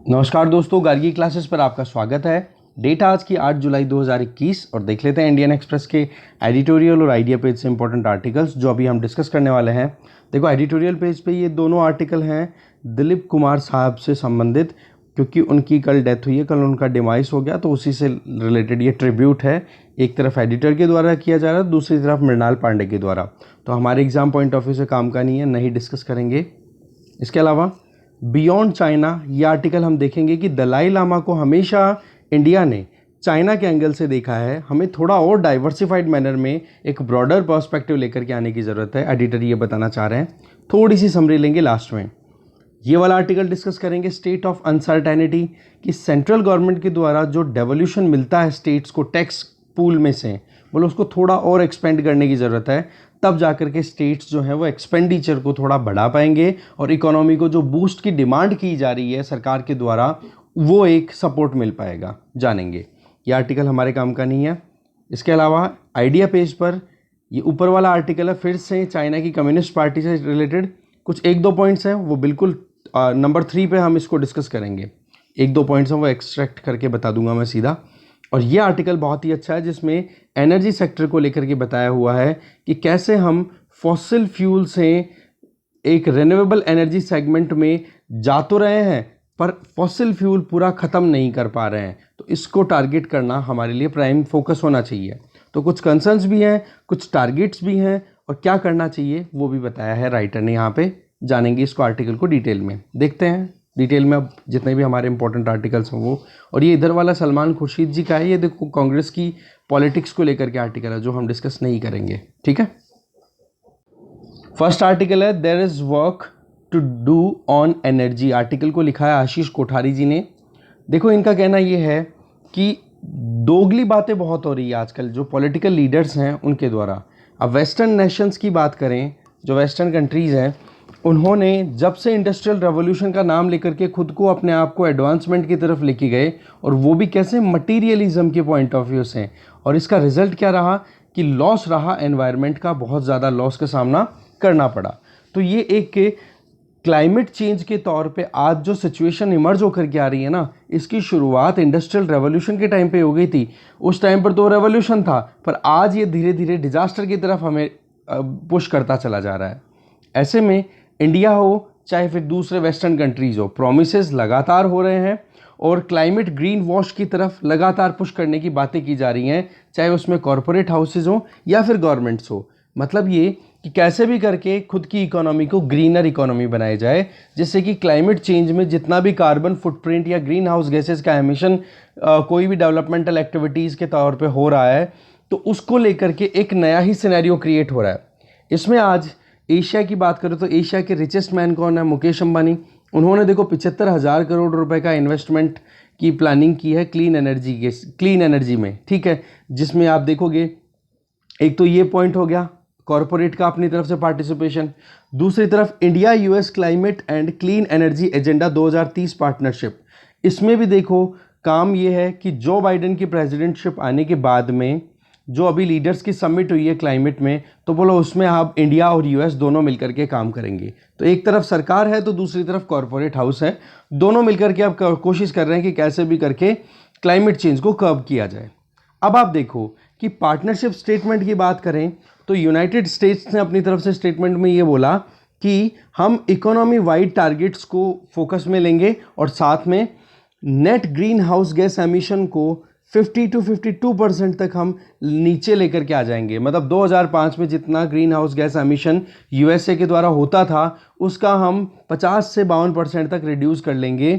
नमस्कार दोस्तों, गार्गी क्लासेस पर आपका स्वागत है। डेट आज की 8 जुलाई 2021 और देख लेते हैं इंडियन एक्सप्रेस के एडिटोरियल और आइडिया पेज से इंपॉर्टेंट आर्टिकल्स जो अभी हम डिस्कस करने वाले हैं। देखो, एडिटोरियल पेज पे ये दोनों आर्टिकल हैं दिलीप कुमार साहब से संबंधित, क्योंकि उनकी कल डेथ हुई है, कल उनका डिमाइस हो गया, तो उसी से रिलेटेड ये ट्रिब्यूट है। एक तरफ एडिटर के द्वारा किया जा रहा है, दूसरी तरफ मृणाल पांडे के द्वारा। तो हमारे एग्जाम पॉइंट ऑफ व्यू से काम का नहीं है, नहीं डिस्कस करेंगे। इसके अलावा बियॉन्ड चाइना, ये आर्टिकल हम देखेंगे कि दलाई लामा को हमेशा इंडिया ने चाइना के एंगल से देखा है। हमें थोड़ा और डाइवर्सिफाइड मैनर में एक ब्रॉडर पर्सपेक्टिव लेकर के आने की ज़रूरत है, एडिटर ये बताना चाह रहे हैं। थोड़ी सी समरी लेंगे लास्ट में। ये वाला आर्टिकल डिस्कस करेंगे स्टेट ऑफ अनसर्टेनिटी, कि सेंट्रल गवर्नमेंट के द्वारा जो डेवोल्यूशन मिलता है स्टेट्स को टैक्स पूल में से, बोलो उसको थोड़ा और एक्सपेंड करने की ज़रूरत है, तब जाकर के स्टेट्स जो है वो एक्सपेंडिचर को थोड़ा बढ़ा पाएंगे और इकोनॉमी को जो बूस्ट की डिमांड की जा रही है सरकार के द्वारा, वो एक सपोर्ट मिल पाएगा। जानेंगे, ये आर्टिकल हमारे काम का नहीं है। इसके अलावा आइडिया पेज पर ये ऊपर वाला आर्टिकल है, फिर से चाइना की कम्युनिस्ट पार्टी से रिलेटेड कुछ एक दो पॉइंट्स हैं, वो बिल्कुल नंबर 3 पे हम इसको डिस्कस करेंगे। एक दो पॉइंट्स हैं वो एक्सट्रैक्ट करके बता दूंगा मैं सीधा। और ये आर्टिकल बहुत ही अच्छा है जिसमें एनर्जी सेक्टर को लेकर के बताया हुआ है कि कैसे हम फॉसिल फ्यूल से एक रिन्यूएबल एनर्जी सेगमेंट में जा तो रहे हैं, पर फॉसिल फ्यूल पूरा ख़त्म नहीं कर पा रहे हैं। तो इसको टारगेट करना हमारे लिए प्राइम फोकस होना चाहिए। तो कुछ कंसर्न्स भी हैं, कुछ टारगेट्स भी हैं, और क्या करना चाहिए वो भी बताया है राइटर ने यहाँ पे। जानेंगे इसको आर्टिकल को डिटेल में, देखते हैं डिटेल में अब जितने भी हमारे इंपॉर्टेंट आर्टिकल्स हैं वो। और ये इधर वाला सलमान खुर्शीद जी का है, ये देखो कांग्रेस की पॉलिटिक्स को लेकर के आर्टिकल है जो हम डिस्कस नहीं करेंगे, ठीक है। फर्स्ट आर्टिकल है there is work to do on energy. Article को लिखा है आशीष कोठारी जी ने। देखो, इनका कहना ये है कि दोगली बातें बहुत हो रही है आजकल जो पॉलिटिकल लीडर्स हैं उनके द्वारा। अब वेस्टर्न नेशंस की बात करें, जो वेस्टर्न कंट्रीज़ हैं, उन्होंने जब से इंडस्ट्रियल रेवोल्यूशन का नाम लेकर के खुद को अपने आप को एडवांसमेंट की तरफ लेके गए, और वो भी कैसे मटीरियलिज्म के पॉइंट ऑफ व्यू से, और इसका रिजल्ट क्या रहा कि लॉस रहा, एनवायरनमेंट का बहुत ज़्यादा लॉस का सामना करना पड़ा। तो ये एक क्लाइमेट चेंज के तौर पे आज जो सिचुएशन इमर्ज होकर के आ रही है ना, इसकी शुरुआत इंडस्ट्रियल रेवोल्यूशन के टाइम पे हो गई थी। उस टाइम पर तो रेवोल्यूशन था, पर आज ये धीरे धीरे डिजास्टर की तरफ हमें पुश करता चला जा रहा है। ऐसे में इंडिया हो चाहे फिर दूसरे वेस्टर्न कंट्रीज़ हो, प्रोमिसेस लगातार हो रहे हैं और क्लाइमेट ग्रीन वॉश की तरफ लगातार पुश करने की बातें की जा रही हैं, चाहे उसमें कॉरपोरेट हाउसेज हो या फिर गवर्नमेंट्स हो। मतलब ये कि कैसे भी करके खुद की इकोनॉमी को ग्रीनर इकोनॉमी बनाई जाए, जिससे कि क्लाइमेट चेंज में जितना भी कार्बन फुटप्रिंट या ग्रीन हाउस गैसेज का एमिशन कोई भी डेवलपमेंटल एक्टिविटीज़ के तौर पे हो रहा है, तो उसको लेकर के एक नया ही सिनेरियो क्रिएट हो रहा है। इसमें आज एशिया की बात करें तो एशिया के रिचेस्ट मैन कौन है? मुकेश अंबानी। उन्होंने देखो 75,000 करोड़ रुपए का इन्वेस्टमेंट की प्लानिंग की है क्लीन एनर्जी में, ठीक है। जिसमें आप देखोगे एक तो ये पॉइंट हो गया कॉरपोरेट का अपनी तरफ से पार्टिसिपेशन, दूसरी तरफ India US climate and clean energy agenda 2030 partnership. इसमें भी देखो काम ये है कि जो बाइडेन की प्रेसिडेंटशिप आने के बाद में जो अभी लीडर्स की समिट हुई है क्लाइमेट में, तो बोलो उसमें आप इंडिया और यूएस दोनों मिलकर के काम करेंगे। तो एक तरफ सरकार है तो दूसरी तरफ कॉरपोरेट हाउस है, दोनों मिलकर के अब कोशिश कर रहे हैं कि कैसे भी करके क्लाइमेट चेंज को कर्ब किया जाए। अब आप देखो कि पार्टनरशिप स्टेटमेंट की बात करें तो यूनाइटेड स्टेट्स ने अपनी तरफ से स्टेटमेंट में ये बोला कि हम इकोनॉमी वाइड टारगेट्स को फोकस में लेंगे और साथ में net green house gas emission को 50 to 52% तक हम नीचे लेकर के आ जाएंगे। मतलब 2005 में जितना green house gas emission USA के द्वारा होता था, उसका हम 50 से 52% तक रिड्यूस कर लेंगे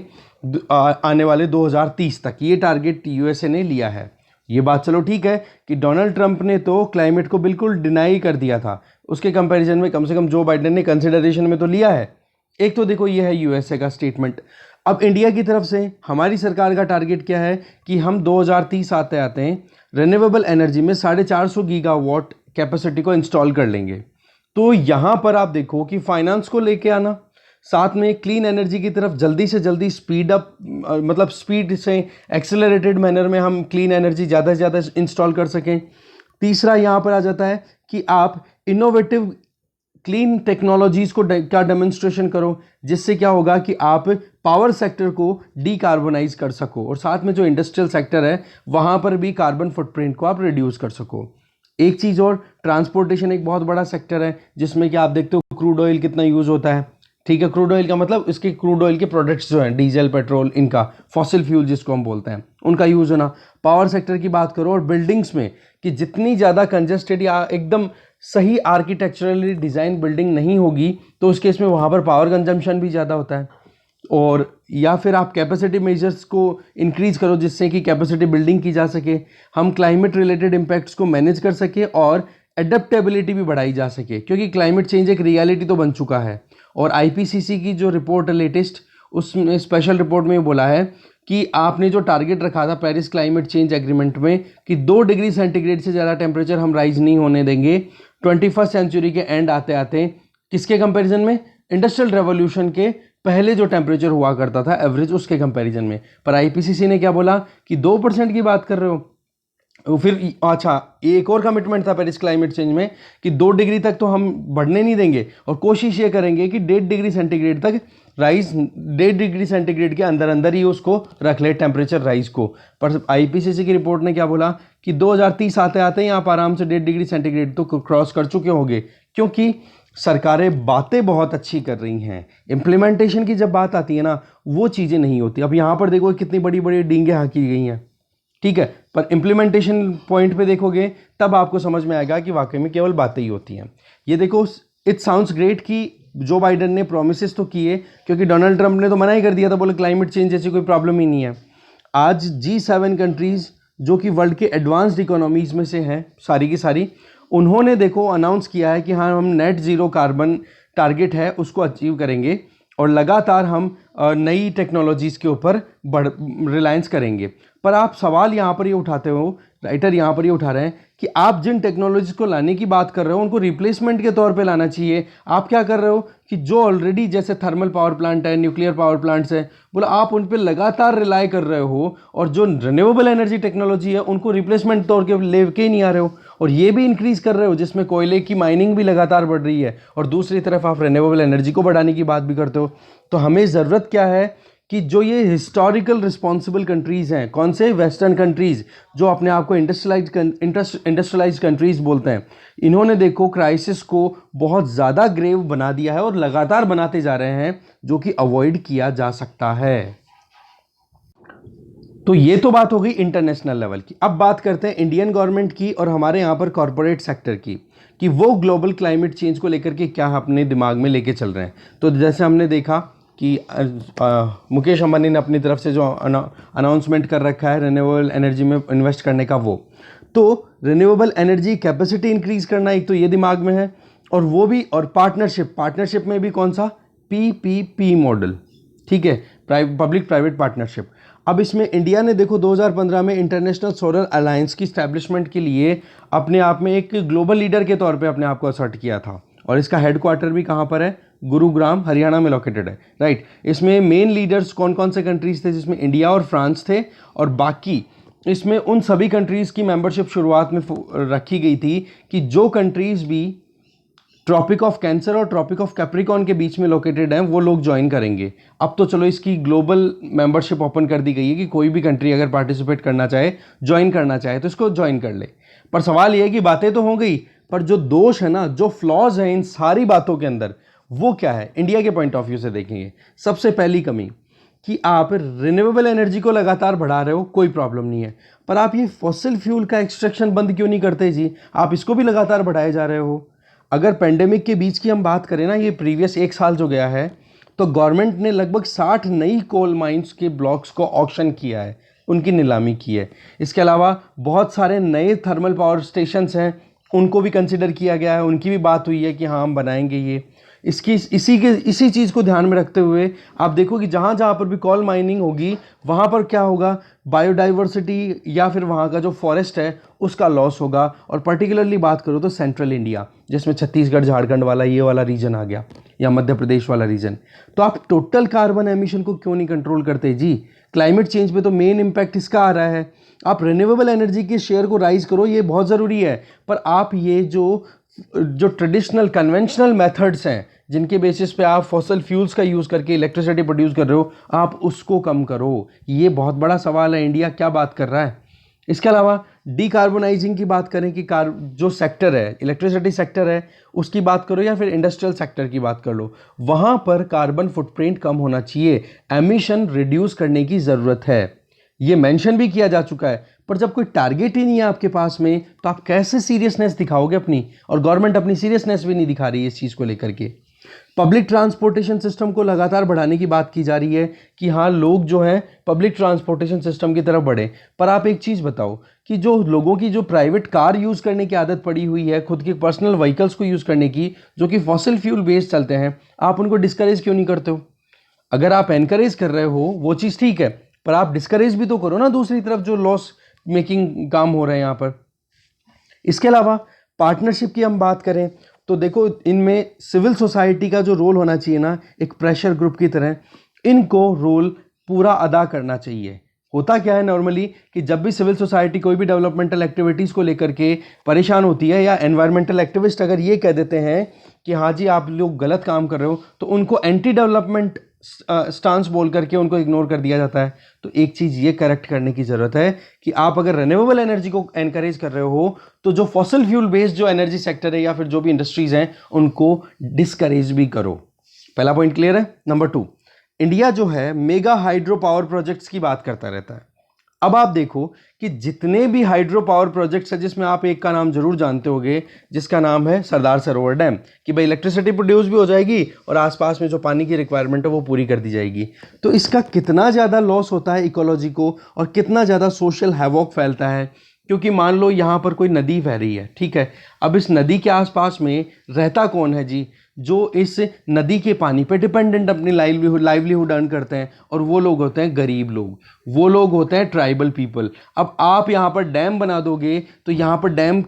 आने वाले 2030 तक। ये टारगेट यूएसए ने लिया है। ये बात चलो ठीक है कि डोनाल्ड ट्रंप ने तो क्लाइमेट को बिल्कुल डिनाई कर दिया था, उसके कंपैरिजन में कम से कम जो बाइडेन ने कंसिडरेशन में तो लिया है। एक तो देखो ये है यूएसए का स्टेटमेंट। अब इंडिया की तरफ से हमारी सरकार का टारगेट क्या है कि हम 2030 आते आते हैं रिन्यूएबल एनर्जी में 450 गीगावाट कैपेसिटी को इंस्टॉल कर लेंगे। तो यहाँ पर आप देखो कि फाइनेंस को लेके आना, साथ में क्लीन एनर्जी की तरफ जल्दी से जल्दी स्पीड अप, मतलब स्पीड से एक्सेलरेटेड मैनर में हम क्लीन एनर्जी ज़्यादा से ज़्यादा इंस्टॉल कर सकें। तीसरा यहाँ पर आ जाता है कि आप इनोवेटिव क्लीन टेक्नोलॉजीज को का डेमोन्स्ट्रेशन करो, जिससे क्या होगा कि आप पावर सेक्टर को डीकार्बोनाइज कर सको और साथ में जो इंडस्ट्रियल सेक्टर है वहाँ पर भी कार्बन फुटप्रिंट को आप रिड्यूस कर सको। एक चीज़ और, ट्रांसपोर्टेशन एक बहुत बड़ा सेक्टर है जिसमें कि आप देखते हो क्रूड ऑयल कितना यूज़ होता है। ठीक है, क्रूड ऑयल का मतलब इसके क्रूड ऑयल के प्रोडक्ट्स जो हैं, डीजल, पेट्रोल, इनका फॉसिल फ्यूल जिसको हम बोलते हैं, उनका यूज़ होना। पावर सेक्टर की बात करो और बिल्डिंग्स में कि जितनी ज़्यादा कंजेस्टेड या एकदम सही आर्किटेक्चरली डिज़ाइन बिल्डिंग नहीं होगी तो उस केस में वहाँ पर पावर कंजम्पशन भी ज़्यादा होता है। और या फिर आप कैपेसिटी मेजर्स को इंक्रीज़ करो जिससे कि कैपेसिटी बिल्डिंग की जा सके, हम क्लाइमेट रिलेटेड इम्पैक्ट्स को मैनेज कर सके और एडेप्टेबिलिटी भी बढ़ाई जा सके, क्योंकि क्लाइमेट चेंज एक रियलिटी तो बन चुका है। और आईपीसीसी की जो रिपोर्ट है लेटेस्ट, उसमें स्पेशल रिपोर्ट में बोला है कि आपने जो टारगेट रखा था पेरिस क्लाइमेट चेंज एग्रीमेंट में कि 2 डिग्री सेंटीग्रेड से ज़्यादा टेम्परेचर हम राइज नहीं होने देंगे 21st सेंचुरी के एंड आते आते, किसके कंपैरिजन में? इंडस्ट्रियल रेवोल्यूशन के पहले जो टेम्परेचर हुआ करता था एवरेज, उसके कंपैरिजन में। पर आईपीसीसी ने क्या बोला कि 2% की बात कर रहे हो। फिर अच्छा, एक और कमिटमेंट था पेरिस क्लाइमेट चेंज में कि 2 डिग्री तक तो हम बढ़ने नहीं देंगे और कोशिश ये करेंगे कि 1.5 डिग्री सेंटीग्रेड तक राइज, 1.5 डिग्री सेंटीग्रेड के अंदर अंदर ही उसको रख ले टेम्परेचर राइज को। पर आईपीसीसी की रिपोर्ट ने क्या बोला कि 2030 आते आते ही आप आराम से 1.5 डिग्री सेंटीग्रेड तो क्रॉस कर चुके होंगे, क्योंकि सरकारें बातें बहुत अच्छी कर रही हैं, इम्प्लीमेंटेशन की जब बात आती है ना वो चीज़ें नहीं होती। अब यहाँ पर देखो कितनी बड़ी बड़ी डींगे हाँकी गई हैं, ठीक है, पर इम्प्लीमेंटेशन पॉइंट पे देखोगे तब आपको समझ में आएगा कि वाकई में केवल बातें ही होती हैं। ये देखो, इट साउंड्स ग्रेट कि जो बाइडन ने प्रोमिसेस तो किए, क्योंकि डोनाल्ड ट्रंप ने तो मना ही कर दिया था, बोले क्लाइमेट चेंज जैसी कोई प्रॉब्लम ही नहीं है। आज G7 कंट्रीज़ जो कि वर्ल्ड के एडवांस्ड इकोनॉमीज में से हैं सारी की सारी, उन्होंने देखो अनाउंस किया है कि हाँ हम नेट ज़ीरो कार्बन टारगेट है उसको अचीव करेंगे और लगातार हम नई टेक्नोलॉजीज़ के ऊपर रिलायंस करेंगे। पर आप सवाल यहाँ पर ये उठाते हो, राइटर यहाँ पर ये उठा रहे हैं कि आप जिन टेक्नोलॉजीज को लाने की बात कर रहे हो उनको रिप्लेसमेंट के तौर पे लाना चाहिए। आप क्या कर रहे हो कि जो ऑलरेडी जैसे थर्मल पावर प्लांट है, न्यूक्लियर पावर प्लांट्स है, बोला आप उन पे लगातार रिलाई कर रहे हो और जो रिन्यूएबल एनर्जी टेक्नोलॉजी है उनको रिप्लेसमेंट तौर के लेके ही नहीं आ रहे हो और ये भी इंक्रीज़ कर रहे हो जिसमें कोयले की माइनिंग भी लगातार बढ़ रही है और दूसरी तरफ आप रिन्यूएबल एनर्जी को बढ़ाने की बात भी करते हो। तो हमें ज़रूरत क्या है कि जो ये हिस्टोरिकल रिस्पॉन्सिबल कंट्रीज़ हैं, कौन से? वेस्टर्न कंट्रीज़ जो अपने आप को इंडस्ट्रियलाइज्ड कंट्रीज़ बोलते हैं, इन्होंने देखो क्राइसिस को बहुत ज़्यादा ग्रेव बना दिया है और लगातार बनाते जा रहे हैं, जो कि अवॉइड किया जा सकता है। तो ये तो बात हो गई इंटरनेशनल लेवल की। अब बात करते हैं इंडियन गवर्नमेंट की और हमारे यहाँ पर कॉरपोरेट सेक्टर की, कि वो ग्लोबल क्लाइमेट चेंज को लेकर के क्या अपने दिमाग में लेके चल रहे हैं। तो जैसे हमने देखा कि मुकेश अंबानी ने अपनी तरफ से जो अनाउंसमेंट कर रखा है रिन्यूएबल एनर्जी में इन्वेस्ट करने का, वो तो रिन्यूएबल एनर्जी कैपेसिटी इंक्रीज़ करना एक तो ये दिमाग में है, और वो भी, और पार्टनरशिप में भी कौन सा? PPP मॉडल, ठीक है, पब्लिक प्राइवेट पार्टनरशिप। अब इसमें इंडिया ने देखो 2015 में इंटरनेशनल सोलर अलायंस की स्टैब्लिशमेंट के लिए अपने आप में एक ग्लोबल लीडर के तौर पे अपने आप को असर्ट किया था, और इसका हेडक्वार्टर भी कहाँ पर है? गुरुग्राम, हरियाणा में लोकेटेड है, राइट। इसमें मेन लीडर्स कौन कौन से कंट्रीज़ थे? जिसमें इंडिया और फ्रांस थे, और बाकी इसमें उन सभी कंट्रीज़ की मेंबरशिप शुरुआत में रखी गई थी कि जो कंट्रीज़ भी ट्रॉपिक ऑफ कैंसर और ट्रॉपिक ऑफ कैप्रिकॉन के बीच में लोकेटेड हैं वो लोग ज्वाइन करेंगे। अब तो चलो इसकी ग्लोबल मेंबरशिप ओपन कर दी गई है कि कोई भी कंट्री अगर पार्टिसिपेट करना चाहे, ज्वाइन करना चाहे तो इसको ज्वाइन कर ले। पर सवाल ये है कि बातें तो हो गई, पर जो दोष है ना, जो फ्लॉज हैं इन सारी बातों के अंदर, वो क्या है? इंडिया के पॉइंट ऑफ व्यू से देखेंगे, सबसे पहली कमी कि आप रिन्यूएबल एनर्जी को लगातार बढ़ा रहे हो, कोई प्रॉब्लम नहीं है, पर आप ये फॉसिल फ्यूल का एक्सट्रैक्शन बंद क्यों नहीं करते जी? आप इसको भी लगातार बढ़ाए जा रहे हो। अगर पेंडेमिक के बीच की हम बात करें ना, ये प्रीवियस 1 साल जो गया है, तो गवर्नमेंट ने लगभग 60 नई कोल माइंस के ब्लॉक्स को ऑक्शन किया है, उनकी नीलामी की है। इसके अलावा बहुत सारे नए थर्मल पावर स्टेशंस हैं, उनको भी कंसिडर किया गया है, उनकी भी बात हुई है कि हाँ हम बनाएंगे ये। इसी चीज़ को ध्यान में रखते हुए आप देखो कि जहाँ जहाँ पर भी कोल माइनिंग होगी वहाँ पर क्या होगा? बायोडाइवर्सिटी या फिर वहाँ का जो फॉरेस्ट है उसका लॉस होगा। और पर्टिकुलरली बात करो तो सेंट्रल इंडिया, जिसमें छत्तीसगढ़, झारखंड वाला ये वाला रीजन आ गया, या मध्य प्रदेश वाला रीजन, तो आप टोटल कार्बन एमिशन को क्यों नहीं कंट्रोल करते जी? क्लाइमेट चेंज पे तो मेन इम्पैक्ट इसका आ रहा है। आप रिन्यूएबल एनर्जी के शेयर को राइज करो, ये बहुत ज़रूरी है, पर आप ये जो जो ट्रेडिशनल कन्वेंशनल मेथड्स हैं जिनके बेसिस पे आप फॉसल फ्यूल्स का यूज़ करके इलेक्ट्रिसिटी प्रोड्यूस कर रहे हो, आप उसको कम करो। ये बहुत बड़ा सवाल है, इंडिया क्या बात कर रहा है। इसके अलावा डीकार्बोनाइजिंग की बात करें कि जो सेक्टर है, इलेक्ट्रिसिटी सेक्टर है, उसकी बात करो या फिर इंडस्ट्रियल सेक्टर की बात कर लो, वहाँ पर कार्बन फुटप्रिंट कम होना चाहिए, एमिशन रिड्यूस करने की ज़रूरत है। ये मेंशन भी किया जा चुका है, पर जब कोई टारगेट ही नहीं है आपके पास में, तो आप कैसे सीरियसनेस दिखाओगे अपनी? और गवर्नमेंट अपनी सीरियसनेस भी नहीं दिखा रही है इस चीज़ को लेकर के। पब्लिक ट्रांसपोर्टेशन सिस्टम को लगातार बढ़ाने की बात की जा रही है कि हाँ, लोग जो हैं पब्लिक ट्रांसपोर्टेशन सिस्टम की तरफ बढ़े। पर आप एक चीज़ बताओ कि जो लोगों की जो प्राइवेट कार यूज़ करने की आदत पड़ी हुई है, खुद के पर्सनल व्हीकल्स को यूज़ करने की, जो कि फॉसिल फ्यूल बेस्ड चलते हैं, आप उनको डिस्करेज क्यों नहीं करते हो? अगर आप एनकरेज कर रहे हो वो चीज़ ठीक है, पर आप डिस्करेज भी तो करो ना दूसरी तरफ जो लॉस मेकिंग काम हो रहे हैं यहाँ पर। इसके अलावा पार्टनरशिप की हम बात करें तो देखो, इनमें सिविल सोसाइटी का जो रोल होना चाहिए ना, एक प्रेशर ग्रुप की तरह, इनको रोल पूरा अदा करना चाहिए। होता क्या है नॉर्मली कि जब भी सिविल सोसाइटी कोई भी डेवलपमेंटल एक्टिविटीज़ को लेकर के परेशान होती है, या एनवायरमेंटल एक्टिविस्ट अगर ये कह देते हैं कि हाँ जी आप लोग गलत काम कर रहे हो, तो उनको एंटी डेवलपमेंट स्टांस बोल करके उनको इग्नोर कर दिया जाता है। तो एक चीज़ ये करेक्ट करने की ज़रूरत है कि आप अगर रिन्यूएबल एनर्जी को एनकरेज कर रहे हो, तो जो फॉसिल फ्यूल बेस्ड जो एनर्जी सेक्टर है या फिर जो भी इंडस्ट्रीज़ हैं, उनको डिस्करेज भी करो। पहला पॉइंट क्लियर है। नंबर 2, इंडिया जो है मेगा हाइड्रो पावर प्रोजेक्ट्स की बात करता रहता है। अब आप देखो कि जितने भी हाइड्रो पावर प्रोजेक्ट्स हैं, जिसमें आप एक का नाम जरूर जानते होंगे, जिसका नाम है सरदार सरोवर डैम, कि भाई इलेक्ट्रिसिटी प्रोड्यूस भी हो जाएगी और आसपास में जो पानी की रिक्वायरमेंट है वो पूरी कर दी जाएगी। तो इसका कितना ज़्यादा लॉस होता है इकोलॉजी को, और कितना ज़्यादा सोशल हैवॉक फैलता है। क्योंकि मान लो यहाँ पर कोई नदी बह रही है, ठीक है, अब इस नदी के आसपास में रहता कौन है जी? जो इस नदी के पानी पे डिपेंडेंट अपनी लाइवलीहुड अर्न करते हैं, और वो लोग होते हैं गरीब लोग, वो लोग होते हैं ट्राइबल पीपल। अब आप यहाँ पर डैम बना दोगे तो यहाँ पर डैम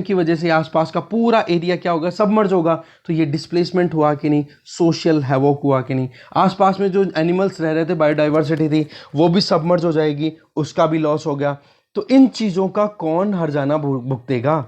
की वजह से आसपास का पूरा एरिया क्या होगा? सबमर्ज होगा। तो ये डिस्प्लेसमेंट हुआ कि नहीं? सोशल हैवॉक हुआ कि नहीं? आसपास में जो एनिमल्स रह रहे थे, बायोडाइवर्सिटी थी, वो भी सबमर्ज हो जाएगी, उसका भी लॉस हो गया। तो इन चीज़ों का कौन हर्जाना भुगतेगा?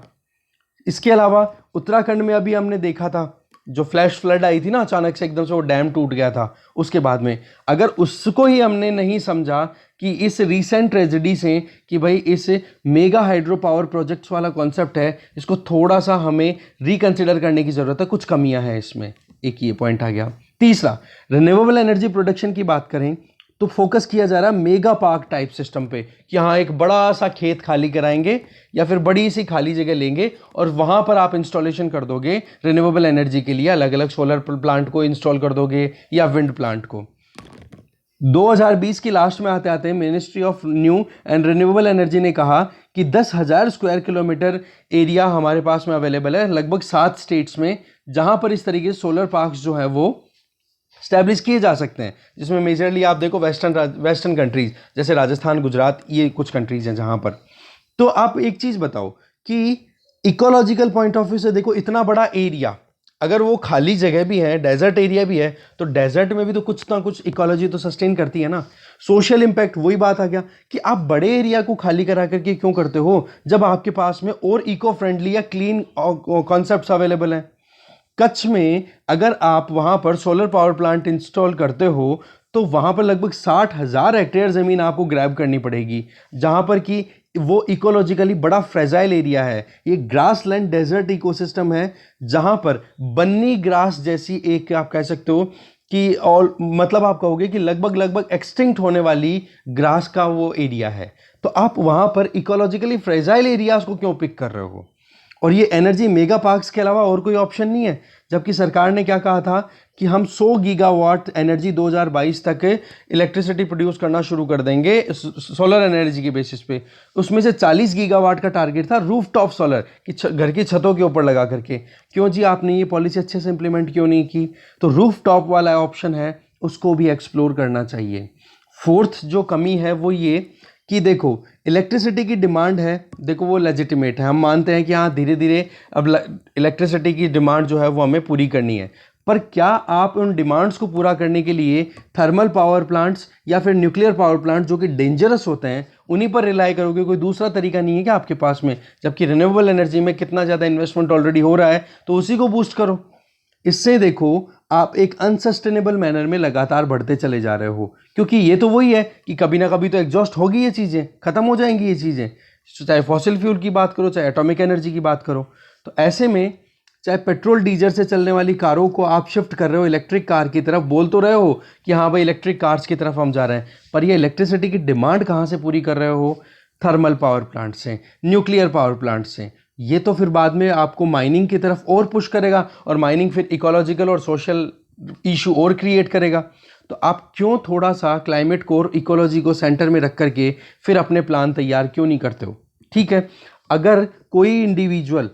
इसके अलावा उत्तराखंड में अभी हमने देखा था जो फ्लैश फ्लड आई थी ना, अचानक से एकदम से वो डैम टूट गया था। उसके बाद में अगर उसको ही हमने नहीं समझा कि इस रीसेंट ट्रेजेडी से कि भाई इस मेगा हाइड्रो पावर प्रोजेक्ट्स वाला कॉन्सेप्ट है, इसको थोड़ा सा हमें रिकंसिडर करने की ज़रूरत है, कुछ कमियां हैं इसमें। एक ये पॉइंट आ गया। तीसरा, रिन्यूएबल एनर्जी प्रोडक्शन की बात करें तो फोकस किया जा रहा है मेगा पार्क टाइप सिस्टम पे, कि हाँ एक बड़ा सा खेत खाली कराएंगे या फिर बड़ी सी खाली जगह लेंगे और वहां पर आप इंस्टॉलेशन कर दोगे रिन्यूएबल एनर्जी के लिए, अलग अलग सोलर प्लांट को इंस्टॉल कर दोगे या विंड प्लांट को। 2020 की लास्ट में आते आते ministry of new and renewable energy ने कहा कि 10,000 स्क्वायर किलोमीटर एरिया हमारे पास में अवेलेबल है लगभग 7 स्टेट्स में, जहां पर इस तरीके से सोलर पार्क्स जो है वो स्टैब्लिश किए जा सकते हैं, जिसमें मेजरली आप देखो वेस्टर्न कंट्रीज जैसे राजस्थान, गुजरात, ये कुछ कंट्रीज हैं जहां पर। तो आप एक चीज बताओ कि इकोलॉजिकल पॉइंट ऑफ व्यू से देखो, इतना बड़ा एरिया अगर वो खाली जगह भी है, डेजर्ट एरिया भी है, तो डेजर्ट में भी तो कुछ ना कुछ इकोलॉजी तो सस्टेन करती है ना। सोशल इंपैक्ट, वही बात आ गया कि आप बड़े एरिया को खाली करा करके क्यों करते हो जब आपके पास में और इको फ्रेंडली या क्लीन कॉन्सेप्ट्स अवेलेबल हैं। कच्छ में अगर आप वहां पर सोलर पावर प्लांट इंस्टॉल करते हो तो वहां पर लगभग 60,000 हेक्टेयर ज़मीन आपको ग्रैब करनी पड़ेगी, जहां पर कि वो इकोलॉजिकली बड़ा फ्रेजाइल एरिया है। ये ग्रास लैंड डेजर्ट इकोसिस्टम है, जहां पर बन्नी ग्रास जैसी एक आप कह सकते हो कि, और मतलब आप कहोगे कि लगभग एक्सटिंक्ट होने वाली ग्रास का वो एरिया है। तो आप वहां पर इकोलॉजिकली फ्रेजाइल एरियाज को क्यों पिक कर रहे हो? और ये एनर्जी मेगा पार्क्स के अलावा और कोई ऑप्शन नहीं है, जबकि सरकार ने क्या कहा था कि हम 100 गीगावाट एनर्जी 2022 तक इलेक्ट्रिसिटी प्रोड्यूस करना शुरू कर देंगे सोलर एनर्जी के बेसिस पे। उसमें से 40 गीगावाट का टारगेट था रूफटॉप सोलर, कि घर की छतों के ऊपर लगा करके। क्यों जी आपने ये पॉलिसी अच्छे से इंप्लीमेंट क्यों नहीं की? तो रूफटॉप वाला ऑप्शन है, उसको भी एक्सप्लोर करना चाहिए। फोर्थ जो कमी है वो ये कि देखो इलेक्ट्रिसिटी की डिमांड है, देखो वो लेजिटिमेट है, हम मानते हैं कि हाँ धीरे धीरे अब इलेक्ट्रिसिटी की डिमांड जो है वो हमें पूरी करनी है, पर क्या आप उन डिमांड्स को पूरा करने के लिए थर्मल पावर प्लांट्स या फिर न्यूक्लियर पावर प्लांट जो कि डेंजरस होते हैं उन्हीं पर रिलाई करोगे? कोई दूसरा तरीका नहीं है क्या आपके पास में? जबकि रिन्यूएबल एनर्जी में कितना ज़्यादा इन्वेस्टमेंट ऑलरेडी हो रहा है, तो उसी को बूस्ट करो। इससे देखो आप एक अनसस्टेनेबल मैनर में लगातार बढ़ते चले जा रहे हो, क्योंकि ये तो वही है कि कभी ना कभी तो एग्जॉस्ट होगी, ये चीज़ें खत्म हो जाएंगी, ये चीज़ें चाहे फॉसिल फ्यूल की बात करो चाहे एटॉमिक एनर्जी की बात करो। तो ऐसे में चाहे पेट्रोल डीजल से चलने वाली कारों को आप शिफ्ट कर रहे हो इलेक्ट्रिक कार की तरफ, बोल तो रहे हो कि हाँ भाई इलेक्ट्रिक कार्स की तरफ हम जा रहे हैं, पर ये इलेक्ट्रिसिटी की डिमांड कहाँ से पूरी कर रहे हो? थर्मल पावर प्लांट से, न्यूक्लियर पावर प्लांट से। ये तो फिर बाद में आपको माइनिंग की तरफ और पुश करेगा, और माइनिंग फिर इकोलॉजिकल और सोशल इशू और क्रिएट करेगा। तो आप क्यों थोड़ा सा क्लाइमेट को और इकोलॉजी को सेंटर में रख करके फिर अपने प्लान तैयार क्यों नहीं करते हो? ठीक है, अगर कोई इंडिविजुअल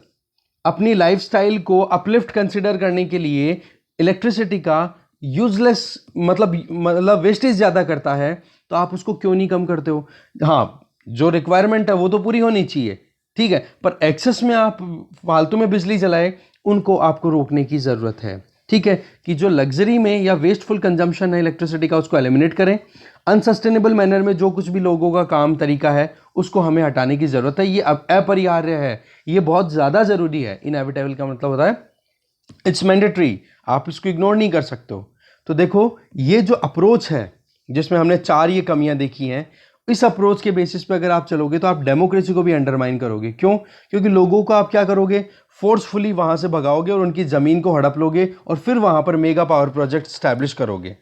अपनी लाइफस्टाइल को अपलिफ्ट कंसिडर करने के लिए इलेक्ट्रिसिटी का यूजलेस मतलब वेस्टेज ज़्यादा करता है, तो आप उसको क्यों नहीं कम करते हो? हाँ, जो रिक्वायरमेंट है वो तो पूरी होनी चाहिए, ठीक है, पर एक्सेस में आप फालतू में बिजली जलाए, उनको आपको रोकने की ज़रूरत है। ठीक है, कि जो लग्जरी में या वेस्टफुल कंजम्पशन है इलेक्ट्रिसिटी का उसको एलिमिनेट करें। अनसस्टेनेबल मैनर में जो कुछ भी लोगों का काम तरीका है उसको हमें हटाने की ज़रूरत है। ये अपरिहार्य है, ये बहुत ज़्यादा ज़रूरी है। इनएविटेबल का मतलब होता है इट्स मैंडेटरी, आप इसको इग्नोर नहीं कर सकते हो। तो देखो ये जो अप्रोच है जिसमें हमने 4 ये कमियां देखी हैं, इस अप्रोच के बेसिस पे अगर आप चलोगे तो आप डेमोक्रेसी को भी अंडरमाइन करोगे। क्यों? क्योंकि लोगों को आप क्या करोगे, फोर्सफुली वहां से भगाओगे और उनकी जमीन को हड़प लोगे और फिर वहां पर मेगा पावर प्रोजेक्ट स्टैब्लिश करोगे।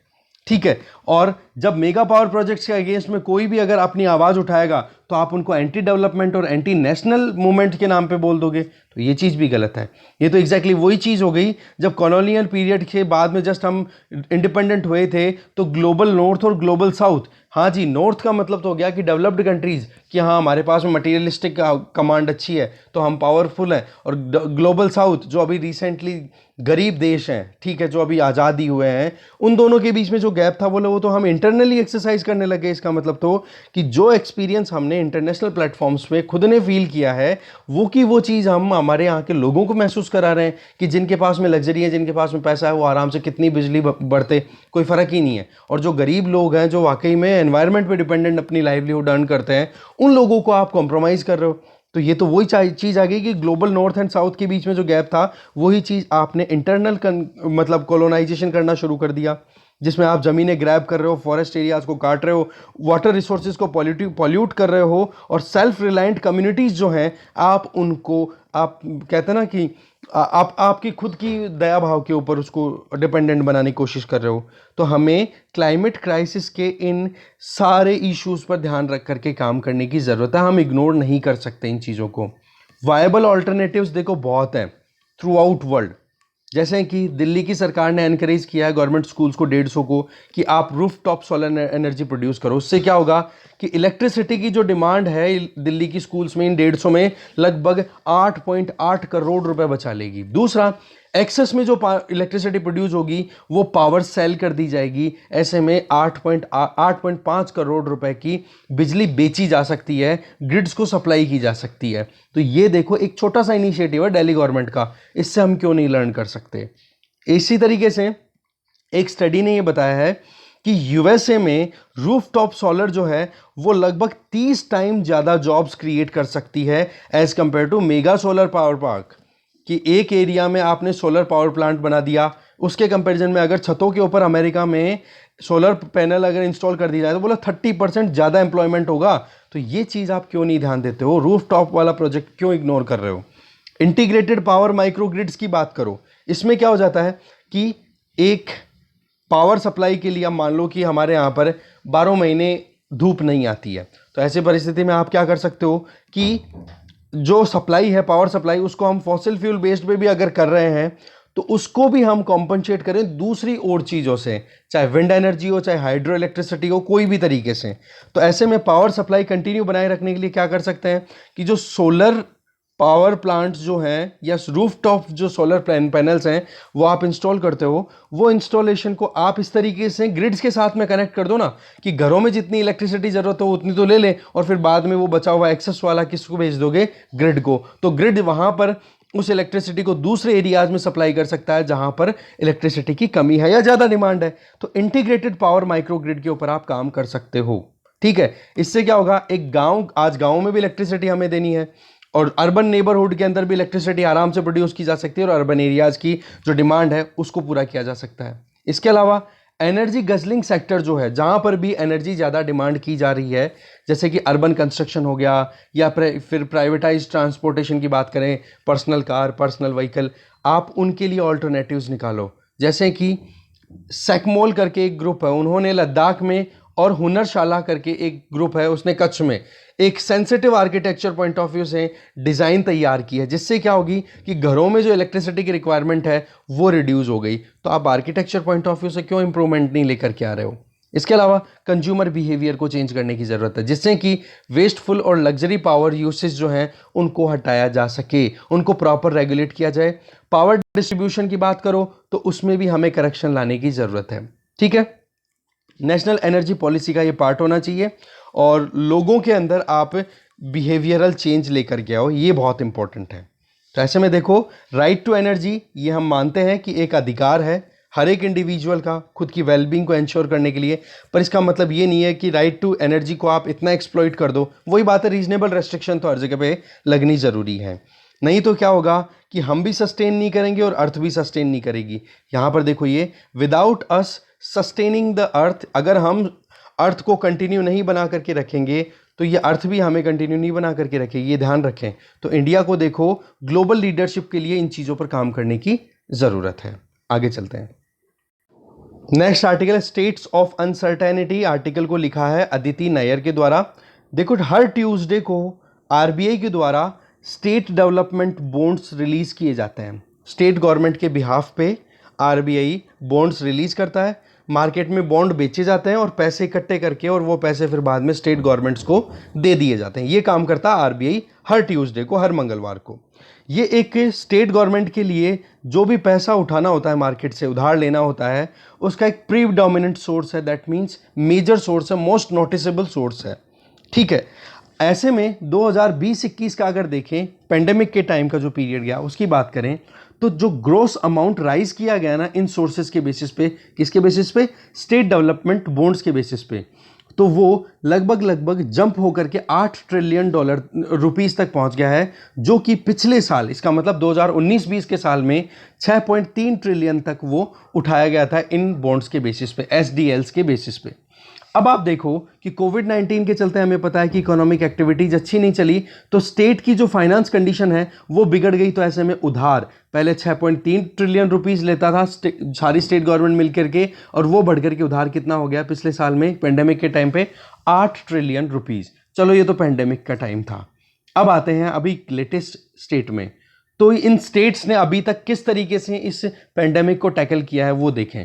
ठीक है, और जब मेगा पावर प्रोजेक्ट्स के अगेंस्ट में कोई भी अगर अपनी आवाज उठाएगा तो आप उनको एंटी डेवलपमेंट और एंटी नेशनल मूवमेंट के नाम पे बोल दोगे, तो ये चीज़ भी गलत है। ये तो एग्जैक्टली वही चीज़ हो गई जब कॉलोनियल पीरियड के बाद में जस्ट हम इंडिपेंडेंट हुए थे, तो ग्लोबल नॉर्थ और ग्लोबल साउथ, हाँ जी, नॉर्थ का मतलब तो हो गया कि डेवलप्ड कंट्रीज, कि हाँ हमारे पास में मटीरियलिस्टिक कमांड अच्छी है तो हम पावरफुल हैं, और ग्लोबल साउथ जो अभी रिसेंटली गरीब देश हैं, ठीक है, जो अभी आज़ादी हुए हैं, उन दोनों के बीच में जो गैप था वो तो हम इंटरनली एक्सरसाइज करने लगे। इसका मतलब तो कि जो एक्सपीरियंस हमने इंटरनेशनल प्लेटफॉर्म्स पे खुद ने फील किया है वो चीज़ हम हमारे यहाँ के लोगों को महसूस करा रहे हैं कि जिनके पास में लग्जरी है, जिनके पास में पैसा है, वो आराम से कितनी बिजली बढ़ते, कोई फ़र्क ही नहीं है। और जो गरीब लोग हैं जो वाकई में एनवायरनमेंट पे डिपेंडेंट अपनी लाइवलीहुड अर्न करते हैं, उन लोगों को आप कॉम्प्रोमाइज़ कर रहे हो। तो ये तो वही चीज़ आ गई कि ग्लोबल नॉर्थ एंड साउथ के बीच में जो गैप था वही चीज़ आपने इंटरनल मतलब कॉलोनाइजेशन करना शुरू कर दिया, जिसमें आप ज़मीनें ग्रैब कर रहे हो, फॉरेस्ट एरियाज को काट रहे हो, वाटर रिसोर्सेज को पॉल्यूट कर रहे हो, और सेल्फ रिलायंट कम्युनिटीज़ जो हैं आप उनको, आप कहते हैं ना कि आप आपकी खुद की दया भाव के ऊपर उसको डिपेंडेंट बनाने की कोशिश कर रहे हो। तो हमें क्लाइमेट क्राइसिस के इन सारे इश्यूज़ पर ध्यान रख करके काम करने की ज़रूरत है। हम इग्नोर नहीं कर सकते इन चीज़ों को। वायबल ऑल्टरनेटिव्स देखो बहुत हैं थ्रू आउट वर्ल्ड, जैसे कि दिल्ली की सरकार ने एनकरेज किया है गवर्नमेंट स्कूल्स को 150 को कि आप roof top solar energy produce करो। उससे क्या होगा कि इलेक्ट्रिसिटी की जो डिमांड है दिल्ली की स्कूल्स में इन 150 में लगभग 8.8 करोड़ रुपए बचा लेगी। दूसरा, एक्सेस में जो इलेक्ट्रिसिटी प्रोड्यूस होगी वो पावर सेल कर दी जाएगी, ऐसे में 8.5 करोड़ रुपए की बिजली बेची जा सकती है, ग्रिड्स को सप्लाई की जा सकती है। तो ये देखो एक छोटा सा इनिशिएटिव है दिल्ली गवर्नमेंट का, इससे हम क्यों नहीं लर्न कर सकते। इसी तरीके से एक स्टडी ने ये बताया है कि यूएसए में रूफटॉप सोलर जो है वो लगभग 30 टाइम ज़्यादा जॉब्स क्रिएट कर सकती है as compare to mega solar power park. कि एक एरिया में आपने सोलर पावर प्लांट बना दिया, उसके कंपैरिजन में अगर छतों के ऊपर अमेरिका में सोलर पैनल अगर इंस्टॉल कर दी जाए तो बोला 30% ज़्यादा एम्प्लॉयमेंट होगा। तो ये चीज़ आप क्यों नहीं ध्यान देते हो? रूफ टॉप वाला प्रोजेक्ट क्यों इग्नोर कर रहे हो? इंटीग्रेटेड पावर माइक्रोग्रिड्स की बात करो। इसमें क्या हो जाता है कि एक पावर सप्लाई के लिए मान लो कि हमारे यहाँ पर 12 महीने धूप नहीं आती है, तो ऐसी परिस्थिति में आप क्या कर सकते हो कि जो सप्लाई है पावर सप्लाई, उसको हम फॉसिल फ्यूल बेस्ड पे भी अगर कर रहे हैं तो उसको भी हम कॉम्पनसेट करें दूसरी और चीज़ों से, चाहे विंड एनर्जी हो, चाहे हाइड्रो इलेक्ट्रिसिटी हो, कोई भी तरीके से। तो ऐसे में पावर सप्लाई कंटिन्यू बनाए रखने के लिए क्या कर सकते हैं कि जो सोलर पावर प्लांट्स जो हैं या रूफटॉप जो सोलर पैनल्स हैं वो आप इंस्टॉल करते हो, वो इंस्टॉलेशन को आप इस तरीके से ग्रिड्स के साथ में कनेक्ट कर दो ना कि घरों में जितनी इलेक्ट्रिसिटी ज़रूरत हो उतनी तो ले लें, और फिर बाद में वो बचा हुआ एक्सेस वाला किसको भेज दोगे? ग्रिड को। तो ग्रिड वहाँ पर उस इलेक्ट्रिसिटी को दूसरे एरियाज में सप्लाई कर सकता है जहां पर इलेक्ट्रिसिटी की कमी है या ज्यादा डिमांड है। तो इंटीग्रेटेड पावर माइक्रोग्रिड के ऊपर आप काम कर सकते हो। ठीक है, इससे क्या होगा, एक गांव, आज गांव में भी इलेक्ट्रिसिटी हमें देनी है और अर्बन नेबरहुड के अंदर भी इलेक्ट्रिसिटी आराम से प्रोड्यूस की जा सकती है और अर्बन एरियाज की जो डिमांड है उसको पूरा किया जा सकता है। इसके अलावा एनर्जी गजलिंग सेक्टर जो है, जहां पर भी एनर्जी ज़्यादा डिमांड की जा रही है, जैसे कि अर्बन कंस्ट्रक्शन हो गया या फिर प्राइवेटाइज ट्रांसपोर्टेशन की बात करें, पर्सनल कार, पर्सनल व्हीकल, आप उनके लिए ऑल्टरनेटिव्स निकालो। जैसे कि सेकमोल करके एक ग्रुप है, उन्होंने लद्दाख में, और हुनरशाला करके एक ग्रुप है, उसने कच्छ में एक sensitive architecture point of view से डिज़ाइन तैयार की है, जिससे क्या होगी कि घरों में जो इलेक्ट्रिसिटी की रिक्वायरमेंट है वो रिड्यूस हो गई। तो आप आर्किटेक्चर पॉइंट ऑफ व्यू से क्यों इंप्रूवमेंट नहीं लेकर के आ रहे हो? इसके अलावा कंज्यूमर बिहेवियर को चेंज करने की ज़रूरत है, जिससे कि वेस्टफुल और लग्जरी पावर यूसेज जो हैं उनको हटाया जा सके, उनको प्रॉपर रेगुलेट किया जाए। पावर डिस्ट्रीब्यूशन की बात करो तो उसमें भी हमें करेक्शन लाने की ज़रूरत है। ठीक है, नेशनल एनर्जी पॉलिसी का ये पार्ट होना चाहिए और लोगों के अंदर आप बिहेवियरल चेंज लेकर के आओ, ये बहुत इंपॉर्टेंट है। तो ऐसे में देखो, राइट टू एनर्जी ये हम मानते हैं कि एक अधिकार है हर एक इंडिविजुअल का खुद की वेलबींग को इंश्योर करने के लिए, पर इसका मतलब ये नहीं है कि राइट टू एनर्जी को आप इतना एक्सप्लॉइट कर दो। वही बात है, रीजनेबल रेस्ट्रिक्शन तो हर जगह पे लगनी ज़रूरी है, नहीं तो क्या होगा कि हम भी सस्टेन नहीं करेंगे और अर्थ भी सस्टेन नहीं करेगी। यहाँ पर देखो, ये without us sustaining the earth, अगर हम अर्थ को कंटिन्यू नहीं बना करके रखेंगे तो ये अर्थ भी हमें कंटिन्यू नहीं बना करके रखेगी, ये ध्यान रखें। तो इंडिया को देखो, ग्लोबल लीडरशिप के लिए इन चीज़ों पर काम करने की ज़रूरत है। आगे चलते हैं। Next article, states of uncertainty. Article को लिखा है अदिति नैयर के द्वारा। देखो, हर ट्यूसडे को आरबीआई के द्वारा स्टेट डेवलपमेंट बॉन्ड्स रिलीज किए जाते हैं। स्टेट गवर्नमेंट के बिहाफ पे आरबीआई बॉन्ड्स रिलीज करता है, मार्केट में बॉन्ड बेचे जाते हैं और पैसे इकट्ठे करके, और वो पैसे फिर बाद में स्टेट गवर्नमेंट्स को दे दिए जाते हैं। ये काम करता है आरबीआई हर ट्यूसडे को, हर मंगलवार को। ये एक स्टेट गवर्नमेंट के लिए जो भी पैसा उठाना होता है मार्केट से, उधार लेना होता है, उसका एक प्रीडोमिनेंट सोर्स है, दैट मीन्स मेजर सोर्स है, मोस्ट नोटिसेबल सोर्स है। ठीक है, ऐसे में 2020-21 का अगर देखें, पेंडेमिक के टाइम का जो पीरियड गया उसकी बात करें, तो जो ग्रोस अमाउंट राइज किया गया ना इन सोर्सेज के बेसिस पे, किसके बेसिस पे? स्टेट डेवलपमेंट बॉन्ड्स के बेसिस पे, तो वो लगभग जंप होकर के 8 ट्रिलियन डॉलर रुपीस तक पहुंच गया है, जो कि पिछले साल, इसका मतलब 2019-20 के साल में 6.3 ट्रिलियन तक वो उठाया गया था इन बॉन्ड्स के बेसिस पे, एसडीएल्स के बेसिस पे। अब आप देखो कि कोविड-19 के चलते हमें पता है कि इकोनॉमिक एक्टिविटीज अच्छी नहीं चली, तो स्टेट की जो फाइनेंस कंडीशन है वो बिगड़ गई। तो ऐसे में उधार पहले 6.3 ट्रिलियन रुपीस लेता था सारी स्टेट गवर्नमेंट मिलकर के, और वो बढ़कर के उधार कितना हो गया पिछले साल में पेंडेमिक के टाइम पे? 8 ट्रिलियन रुपीस। चलो, ये तो पेंडेमिक का टाइम था। अब आते हैं अभी लेटेस्ट स्टेट में, तो इन स्टेट्स ने अभी तक किस तरीके से इस पेंडेमिक को टैकल किया है वो देखें।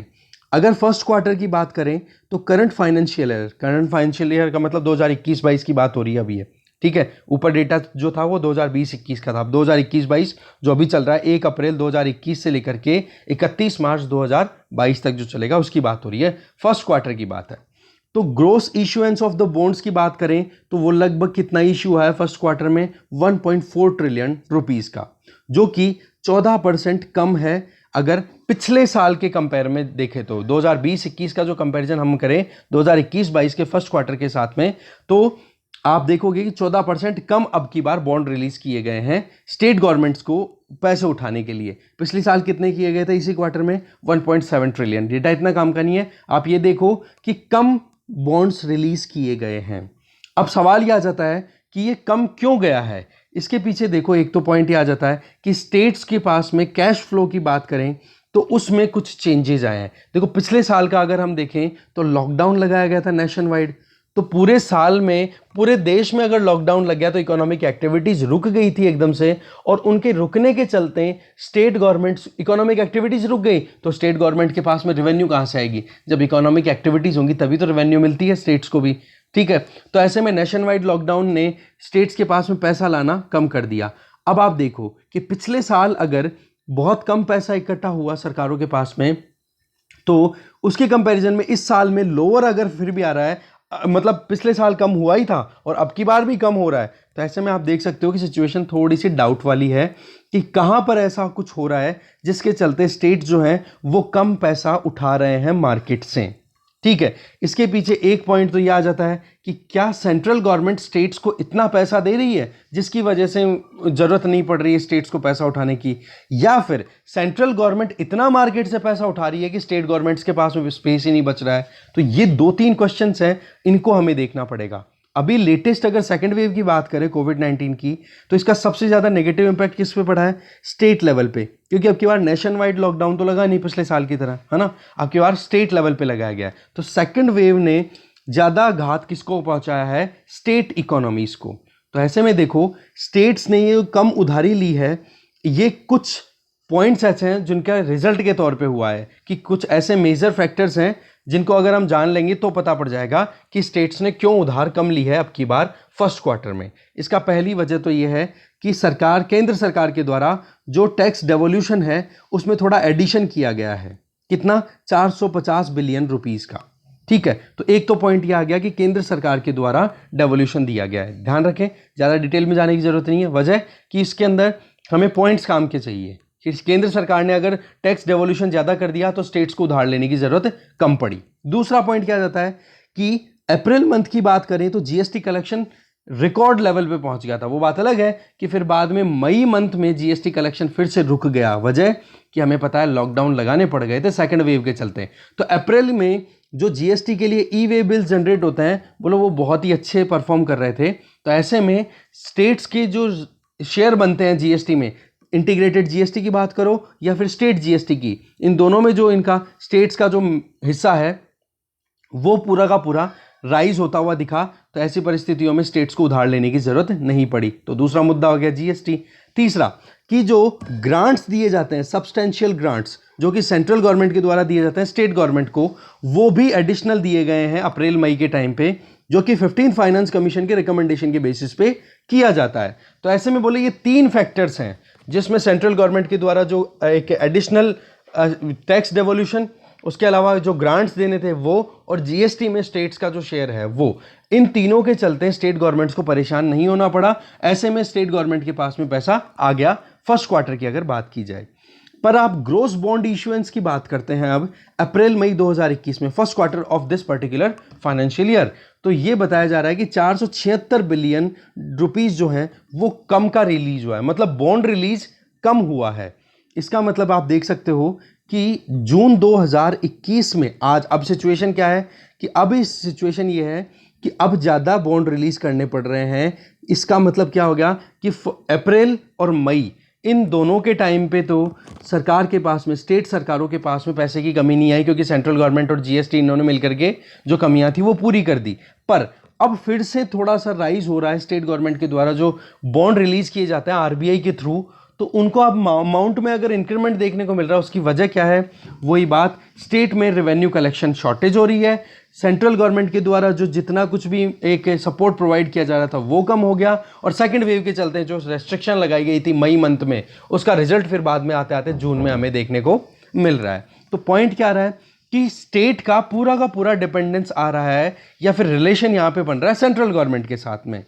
अगर फर्स्ट क्वार्टर की बात करें तो करंट फाइनेंशियल ईयर का मतलब 2021-22 की बात हो रही है अभी है। ठीक है, ऊपर डेटा जो था वो 2020-21 का था। अब 2021-22 जो अभी चल रहा है, 1 अप्रैल 2021 से लेकर के 31 मार्च 2022 तक जो चलेगा उसकी बात हो रही है, फर्स्ट क्वार्टर की बात है। तो gross issuance of the bonds की बात करें तो वो लगभग कितना इशू हुआ है फर्स्ट क्वार्टर में? 1.4 ट्रिलियन रुपीस का, जो कि 14% कम है अगर पिछले साल के कंपेयर में देखें तो। 2020-21 का जो कंपैरिजन हम करें 2021-22 के फर्स्ट क्वार्टर के साथ में, तो आप देखोगे कि 14% कम अब की बार बॉन्ड रिलीज किए गए हैं स्टेट गवर्नमेंट्स को पैसे उठाने के लिए। पिछले साल कितने किए गए थे इसी क्वार्टर में? 1.7 ट्रिलियन। डेटा इतना काम का नहीं है, आप ये देखो कि कम बॉन्ड्स रिलीज किए गए हैं। अब सवाल यह आ जाता है कि ये कम क्यों गया है? इसके पीछे देखो, एक तो पॉइंट ये आ जाता है कि स्टेट्स के पास में कैश फ्लो की बात करें तो उसमें कुछ चेंजेस आए हैं। देखो, पिछले साल का अगर हम देखें तो लॉकडाउन लगाया गया था नेशन वाइड, तो पूरे साल में पूरे देश में अगर लॉकडाउन लग गया तो इकोनॉमिक एक्टिविटीज रुक गई थी एकदम से, और उनके रुकने के चलते स्टेट गवर्नमेंट्स, इकोनॉमिक एक्टिविटीज रुक गई तो स्टेट गवर्नमेंट के पास में रेवेन्यू कहाँ से आएगी? जब इकोनॉमिक एक्टिविटीज होंगी तभी तो रेवेन्यू मिलती है स्टेट्स को भी। ठीक है, तो ऐसे में नेशन वाइड लॉकडाउन ने स्टेट्स के पास में पैसा लाना कम कर दिया। अब आप देखो कि पिछले साल अगर बहुत कम पैसा इकट्ठा हुआ सरकारों के पास में, तो उसके कंपैरिजन में इस साल में लोअर अगर फिर भी आ रहा है, मतलब पिछले साल कम हुआ ही था और अब की बार भी कम हो रहा है। तो ऐसे में आप देख सकते हो कि सिचुएशन थोड़ी सी डाउट वाली है कि कहां पर ऐसा कुछ हो रहा है जिसके चलते स्टेट जो है वो कम पैसा उठा रहे हैं मार्केट से। ठीक है, इसके पीछे एक पॉइंट तो ये आ जाता है कि क्या सेंट्रल गवर्नमेंट स्टेट्स को इतना पैसा दे रही है जिसकी वजह से जरूरत नहीं पड़ रही है स्टेट्स को पैसा उठाने की, या फिर सेंट्रल गवर्नमेंट इतना मार्केट से पैसा उठा रही है कि स्टेट गवर्नमेंट्स के पास में स्पेस ही नहीं बच रहा है। तो ये 2-3 क्वेश्चंस हैं, इनको हमें देखना पड़ेगा। अभी लेटेस्ट अगर सेकेंड वेव की बात करें कोविड-19 की, तो इसका सबसे ज़्यादा नेगेटिव इंपैक्ट किस पे पड़ा है? स्टेट लेवल पे, क्योंकि अब की बार नेशन वाइड लॉकडाउन तो लगा नहीं पिछले साल की तरह, है ना, अब की बार स्टेट लेवल पे लगाया गया है। तो सेकेंड वेव ने ज़्यादा घात किसको पहुंचाया है? स्टेट इकोनॉमीज को। तो ऐसे में देखो, स्टेट्स ने ये कम उधारी ली है, ये कुछ पॉइंट्स ऐसे हैं जिनका रिजल्ट के तौर पे हुआ है कि कुछ ऐसे मेजर फैक्टर्स हैं जिनको अगर हम जान लेंगे तो पता पड़ जाएगा कि स्टेट्स ने क्यों उधार कम ली है अब की बार फर्स्ट क्वार्टर में। इसका पहली वजह तो ये है कि सरकार, केंद्र सरकार के द्वारा जो टैक्स डेवोल्यूशन है उसमें थोड़ा एडिशन किया गया है। कितना? 450 बिलियन रुपीस का। ठीक है, तो एक तो पॉइंट ये आ गया कि केंद्र सरकार के द्वारा डेवोल्यूशन दिया गया है। ध्यान रखें, ज़्यादा डिटेल में जाने की जरूरत नहीं है। वजह कि इसके अंदर हमें पॉइंट्स काम के चाहिए कि केंद्र सरकार ने अगर टैक्स डेवोल्यूशन ज़्यादा कर दिया तो स्टेट्स को उधार लेने की ज़रूरत कम पड़ी। दूसरा पॉइंट क्या जाता है कि अप्रैल मंथ की बात करें तो जीएसटी कलेक्शन रिकॉर्ड लेवल पे पहुंच गया था। वो बात अलग है कि फिर बाद में मई मंथ में जीएसटी कलेक्शन फिर से रुक गया। वजह कि हमें पता है लॉकडाउन लगाने पड़ गए थे सेकेंड वेव के चलते। तो अप्रैल में जो जीएसटी के लिए ई वे बिल्स जनरेट होते हैं बोलो वो बहुत ही अच्छे परफॉर्म कर रहे थे। तो ऐसे में स्टेट्स के जो शेयर बनते हैं जीएसटी में, इंटीग्रेटेड जीएसटी की बात करो या फिर स्टेट जीएसटी की, इन दोनों में जो इनका स्टेट्स का जो हिस्सा है वो पूरा का पूरा राइज होता हुआ दिखा। तो ऐसी परिस्थितियों में स्टेट्स को उधार लेने की जरूरत नहीं पड़ी। तो दूसरा मुद्दा हो गया जीएसटी। तीसरा कि जो ग्रांट्स दिए जाते हैं, सब्सटेंशियल ग्रांट्स जो कि सेंट्रल गवर्नमेंट के द्वारा दिए जाते हैं स्टेट गवर्नमेंट को, वो भी एडिशनल दिए गए हैं अप्रैल मई के टाइम पे, जो कि 15th फाइनेंस कमीशन के रिकमेंडेशन के बेसिस पे किया जाता है। तो ऐसे में बोले ये 3 फैक्टर्स हैं जिसमें सेंट्रल गवर्नमेंट के द्वारा जो एक एडिशनल टैक्स डेवोल्यूशन, उसके अलावा जो ग्रांट्स देने थे वो, और जीएसटी में स्टेट्स का जो शेयर है वो, इन तीनों के चलते स्टेट गवर्नमेंट्स को परेशान नहीं होना पड़ा। ऐसे में स्टेट गवर्नमेंट के पास में पैसा आ गया फर्स्ट क्वार्टर की अगर बात की जाए। पर आप ग्रोस बॉन्ड इशुएंस की बात करते हैं अब अप्रैल मई 2021 में, first quarter of this particular financial year, तो ये बताया जा रहा है कि 476 बिलियन रुपीस जो है वो कम का रिलीज हुआ है, मतलब बॉन्ड रिलीज कम हुआ है। इसका मतलब आप देख सकते हो कि जून 2021 में आज अब सिचुएशन क्या है कि अब इस सिचुएशन ये है कि अब ज़्यादा बॉन्ड रिलीज करने पड़ रहे हैं। इसका मतलब क्या हो गया कि अप्रैल और मई इन दोनों के टाइम पे तो सरकार के पास में, स्टेट सरकारों के पास में पैसे की कमी नहीं आई, क्योंकि सेंट्रल गवर्नमेंट और जीएसटी इन्होंने मिलकर के जो कमियां थी वो पूरी कर दी। पर अब फिर से थोड़ा सा राइज हो रहा है स्टेट गवर्नमेंट के द्वारा जो बॉन्ड रिलीज किए जाते हैं आरबीआई के थ्रू, तो उनको अब अमाउंट में अगर इंक्रीमेंट देखने को मिल रहा है। उसकी वजह क्या है? वही बात, स्टेट में रेवेन्यू कलेक्शन शॉर्टेज हो रही है, सेंट्रल गवर्नमेंट के द्वारा जो जितना कुछ भी एक सपोर्ट प्रोवाइड किया जा रहा था वो कम हो गया, और सेकंड वेव के चलते जो रेस्ट्रिक्शन लगाई गई थी मई मंथ में, उसका रिजल्ट फिर बाद में आते आते जून में हमें देखने को मिल रहा है। तो पॉइंट क्या रहा है कि स्टेट का पूरा डिपेंडेंस आ रहा है या फिर रिलेशन यहाँ पे बन रहा है सेंट्रल गवर्नमेंट के साथ में।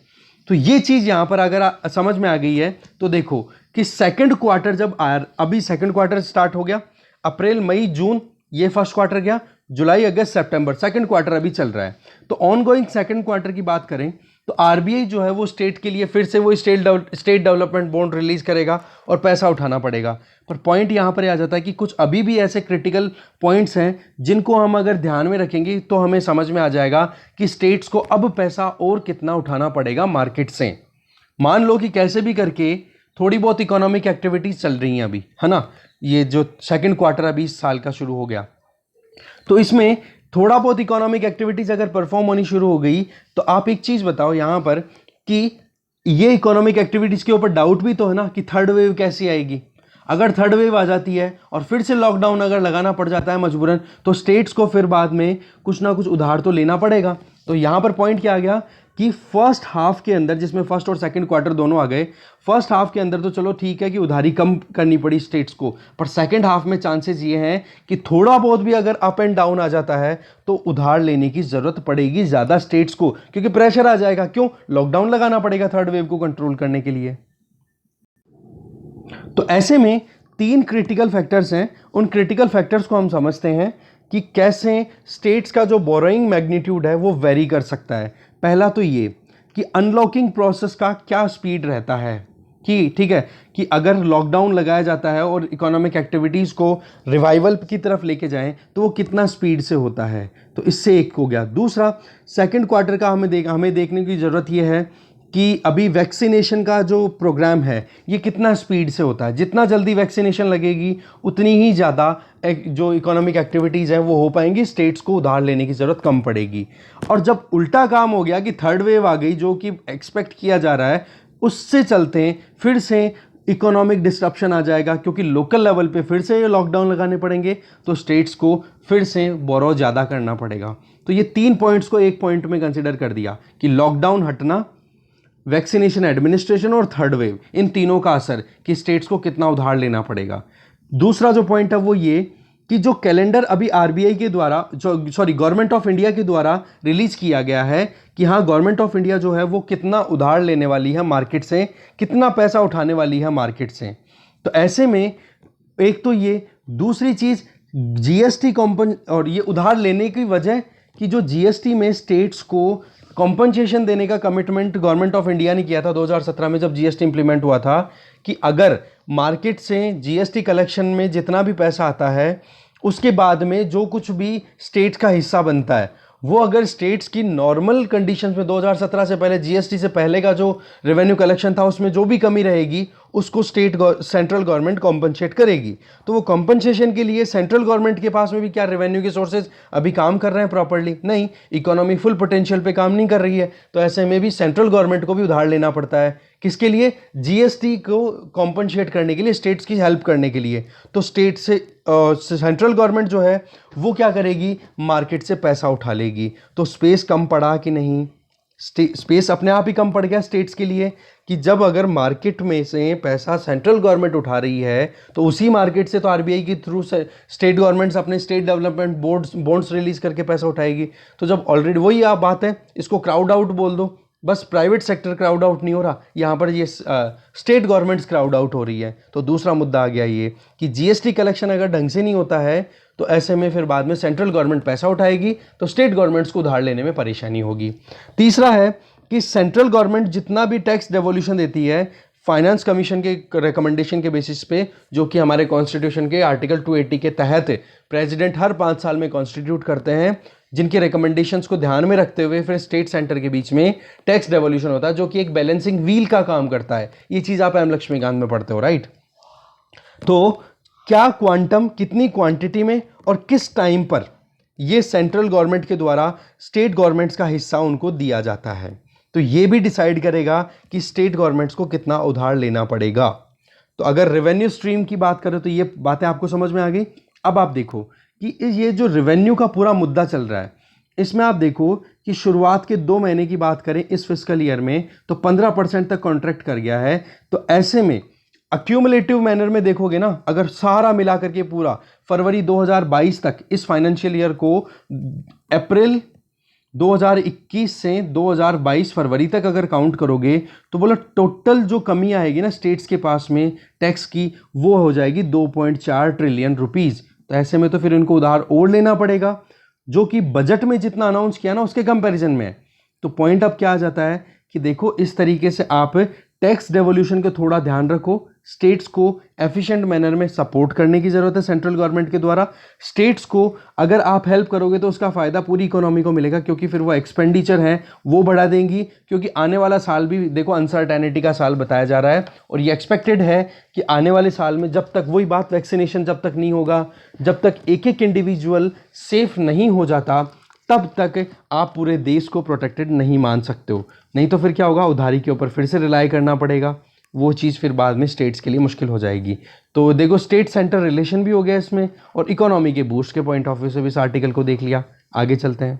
तो ये चीज़ यहाँ पर अगर समझ में आ गई है तो देखो कि सेकंड क्वार्टर जब अभी सेकंड क्वार्टर स्टार्ट हो गया, अप्रैल मई जून ये फर्स्ट क्वार्टर गया, जुलाई अगस्त सितंबर सेकंड क्वार्टर अभी चल रहा है। तो ऑन गोइंग सेकंड क्वार्टर की बात करें तो आरबीआई जो है वो स्टेट के लिए फिर से वो स्टेट डेवलपमेंट बॉन्ड रिलीज करेगा और पैसा उठाना पड़ेगा। पर पॉइंट यहाँ पर आ जाता है कि कुछ अभी भी ऐसे क्रिटिकल पॉइंट्स हैं जिनको हम अगर ध्यान में रखेंगे तो हमें समझ में आ जाएगा कि स्टेट्स को अब पैसा और कितना उठाना पड़ेगा मार्केट से। मान लो कि कैसे भी करके थोड़ी बहुत इकोनॉमिक एक्टिविटीज चल रही हैं अभी, है ना, ये जो सेकंड क्वार्टर अभी इस साल का शुरू हो गया, तो इसमें थोड़ा बहुत इकोनॉमिक एक्टिविटीज अगर परफॉर्म होनी शुरू हो गई तो आप एक चीज बताओ यहां पर कि ये इकोनॉमिक एक्टिविटीज के ऊपर डाउट भी तो है ना कि थर्ड वेव कैसी आएगी। अगर थर्ड वेव आ जाती है और फिर से लॉकडाउन अगर लगाना पड़ जाता है मजबूरन, तो स्टेट्स को फिर बाद में कुछ ना कुछ उधार तो लेना पड़ेगा। तो यहां पर पॉइंट क्या आ गया कि फर्स्ट हाफ के अंदर, जिसमें फर्स्ट और सेकंड क्वार्टर दोनों आ गए, फर्स्ट हाफ के अंदर तो चलो ठीक है कि उधारी कम करनी पड़ी स्टेट्स को, पर सेकंड हाफ में चांसेस ये हैं कि थोड़ा बहुत भी अगर अप एंड डाउन आ जाता है तो उधार लेने की ज़रूरत पड़ेगी ज़्यादा स्टेट्स को, क्योंकि प्रेशर आ जाएगा। क्यों? लॉकडाउन लगाना पड़ेगा थर्ड वेव को कंट्रोल करने के लिए। तो ऐसे में 3 क्रिटिकल फैक्टर्स हैं। उन क्रिटिकल फैक्टर्स को हम समझते हैं कि कैसे स्टेट्स का जो बोरोइंग मैग्नीट्यूड है वो वेरी कर सकता है। पहला तो ये कि अनलॉकिंग प्रोसेस का क्या स्पीड रहता है, कि ठीक है कि अगर लॉकडाउन लगाया जाता है और इकोनॉमिक एक्टिविटीज़ को रिवाइवल की तरफ लेके जाएं तो वो कितना स्पीड से होता है। तो इससे एक हो गया। दूसरा, सेकंड क्वार्टर का हमें देखने की ज़रूरत ये है कि अभी वैक्सीनेशन का जो प्रोग्राम है ये कितना स्पीड से होता है। जितना जल्दी वैक्सीनेशन लगेगी उतनी ही ज़्यादा जो इकोनॉमिक एक्टिविटीज़ हैं वो हो पाएंगी, स्टेट्स को उधार लेने की ज़रूरत कम पड़ेगी। और जब उल्टा काम हो गया कि थर्ड वेव आ गई जो कि एक्सपेक्ट किया जा रहा है, उससे चलते फिर से इकोनॉमिक डिस्ट्रप्शन आ जाएगा, क्योंकि लोकल लेवल पे फिर से लॉकडाउन लगाने पड़ेंगे तो स्टेट्स को फिर से बोरो ज़्यादा करना पड़ेगा। तो ये 3 पॉइंट्स को एक पॉइंट में कंसिडर कर दिया कि लॉकडाउन हटना, वैक्सीनेशन एडमिनिस्ट्रेशन और थर्ड वेव, इन तीनों का असर कि स्टेट्स को कितना उधार लेना पड़ेगा। दूसरा जो पॉइंट है वो ये कि जो कैलेंडर अभी आरबीआई के द्वारा गवर्नमेंट ऑफ इंडिया के द्वारा रिलीज किया गया है कि हाँ गवर्नमेंट ऑफ इंडिया जो है वो कितना उधार लेने वाली है मार्केट से, कितना पैसा उठाने वाली है मार्केट से। तो ऐसे में एक तो ये, दूसरी चीज़ जीएसटी और ये उधार लेने की वजह कि जो जीएसटी में स्टेट्स को कॉम्पनसेशन देने का कमिटमेंट गवर्नमेंट ऑफ इंडिया ने किया था 2017 में जब जीएसटी इंप्लीमेंट हुआ था, कि अगर मार्केट से जीएसटी कलेक्शन में जितना भी पैसा आता है उसके बाद में जो कुछ भी स्टेट का हिस्सा बनता है वो अगर स्टेट्स की नॉर्मल कंडीशंस में 2017 से पहले, जीएसटी से पहले का जो रेवेन्यू कलेक्शन था उसमें जो भी कमी रहेगी उसको सेंट्रल गवर्नमेंट कॉम्पनसेट करेगी। तो वो कॉम्पनसेशन के लिए सेंट्रल गवर्नमेंट के पास में भी क्या रेवेन्यू के सोर्सेज अभी काम कर रहे हैं प्रॉपर्ली? नहीं, इकोनॉमी फुल पोटेंशियल पे काम नहीं कर रही है। तो ऐसे में भी सेंट्रल गवर्नमेंट को भी उधार लेना पड़ता है। किसके लिए? जीएसटी को कॉम्पनसेट करने के लिए, स्टेट्स की हेल्प करने के लिए। तो स्टेट से सेंट्रल गवर्नमेंट जो है वो क्या करेगी? मार्केट से पैसा उठा लेगी। तो स्पेस कम पड़ा कि नहीं? स्पेस अपने आप ही कम पड़ गया स्टेट्स के लिए, कि जब अगर मार्केट में से पैसा सेंट्रल गवर्नमेंट उठा रही है तो उसी मार्केट से तो आरबीआई के थ्रू स्टेट गवर्नमेंट्स अपने स्टेट डेवलपमेंट बॉन्ड्स रिलीज करके पैसा उठाएगी। तो जब ऑलरेडी वही आप बात है, इसको क्राउड आउट बोल दो, बस प्राइवेट सेक्टर क्राउड आउट नहीं हो रहा, यहाँ पर ये स्टेट गवर्नमेंट्स क्राउड आउट हो रही है। तो दूसरा मुद्दा आ गया ये कि जीएसटी कलेक्शन अगर ढंग से नहीं होता है तो ऐसे में फिर बाद में सेंट्रल गवर्नमेंट पैसा उठाएगी तो स्टेट गवर्नमेंट्स को उधार लेने में परेशानी होगी। तीसरा है कि सेंट्रल गवर्नमेंट जितना भी टैक्स डेवोल्यूशन देती है फाइनेंस कमीशन के रिकमेंडेशन के बेसिस पे, जो कि हमारे कॉन्स्टिट्यूशन के आर्टिकल 280 के तहत प्रेसिडेंट हर 5 साल में कॉन्स्टिट्यूट करते हैं, जिनके रिकमेंडेशंस को ध्यान में रखते हुए फिर स्टेट सेंटर के बीच में टैक्स डेवोल्यूशन होता है, जो कि एक बैलेंसिंग व्हील का काम करता है। ये चीज़ आप एम लक्ष्मीकांत में पढ़ते हो, राइट? तो क्या क्वांटम, कितनी क्वांटिटी में और किस टाइम पर ये सेंट्रल गवर्नमेंट के द्वारा स्टेट गवर्नमेंट्स का हिस्सा उनको दिया जाता है, तो ये भी डिसाइड करेगा कि स्टेट गवर्नमेंट्स को कितना उधार लेना पड़ेगा। तो अगर रेवेन्यू स्ट्रीम की बात करें तो ये बातें आपको समझ में आ गई। अब आप देखो कि ये जो रेवेन्यू का पूरा मुद्दा चल रहा है, इसमें आप देखो कि शुरुआत के 2 महीने की बात करें इस फिस्कल ईयर में तो 15% तक कॉन्ट्रैक्ट कर गया है। तो ऐसे में अक्यूमुलेटिव मैनर में देखोगे ना, अगर सारा मिला करके पूरा फरवरी 2022 तक इस फाइनेंशियल ईयर को अप्रैल 2021 से 2022 फरवरी तक अगर काउंट करोगे तो बोला टोटल जो कमी आएगी ना स्टेट्स के पास में टैक्स की, वो हो जाएगी 2.4 ट्रिलियन रुपीज़। तो ऐसे में तो फिर इनको उधार और लेना पड़ेगा, जो कि बजट में जितना अनाउंस किया ना उसके कंपैरिजन में है। तो पॉइंट अब क्या आ जाता है कि देखो इस तरीके से आप टैक्स डेवोल्यूशन का थोड़ा ध्यान रखो, स्टेट्स को एफिशिएंट मैनर में सपोर्ट करने की ज़रूरत है सेंट्रल गवर्नमेंट के द्वारा। स्टेट्स को अगर आप हेल्प करोगे तो उसका फ़ायदा पूरी इकोनॉमी को मिलेगा, क्योंकि फिर वो एक्सपेंडिचर है वो बढ़ा देंगी, क्योंकि आने वाला साल भी देखो अनसर्टेनिटी का साल बताया जा रहा है और ये एक्सपेक्टेड है कि आने वाले साल में जब तक वही बात वैक्सीनेशन जब तक नहीं होगा, जब तक एक एक इंडिविजुअल सेफ नहीं हो जाता, तब तक आप पूरे देश को प्रोटेक्टेड नहीं मान सकते हो। नहीं तो फिर क्या होगा, उधारी के ऊपर फिर से रिलाई करना पड़ेगा, वो चीज़ फिर बाद में स्टेट्स के लिए मुश्किल हो जाएगी। तो देखो स्टेट सेंटर रिलेशन भी हो गया इसमें, और इकोनॉमी के बूस्ट के पॉइंट ऑफ व्यू से भी इस आर्टिकल को देख लिया। आगे चलते हैं।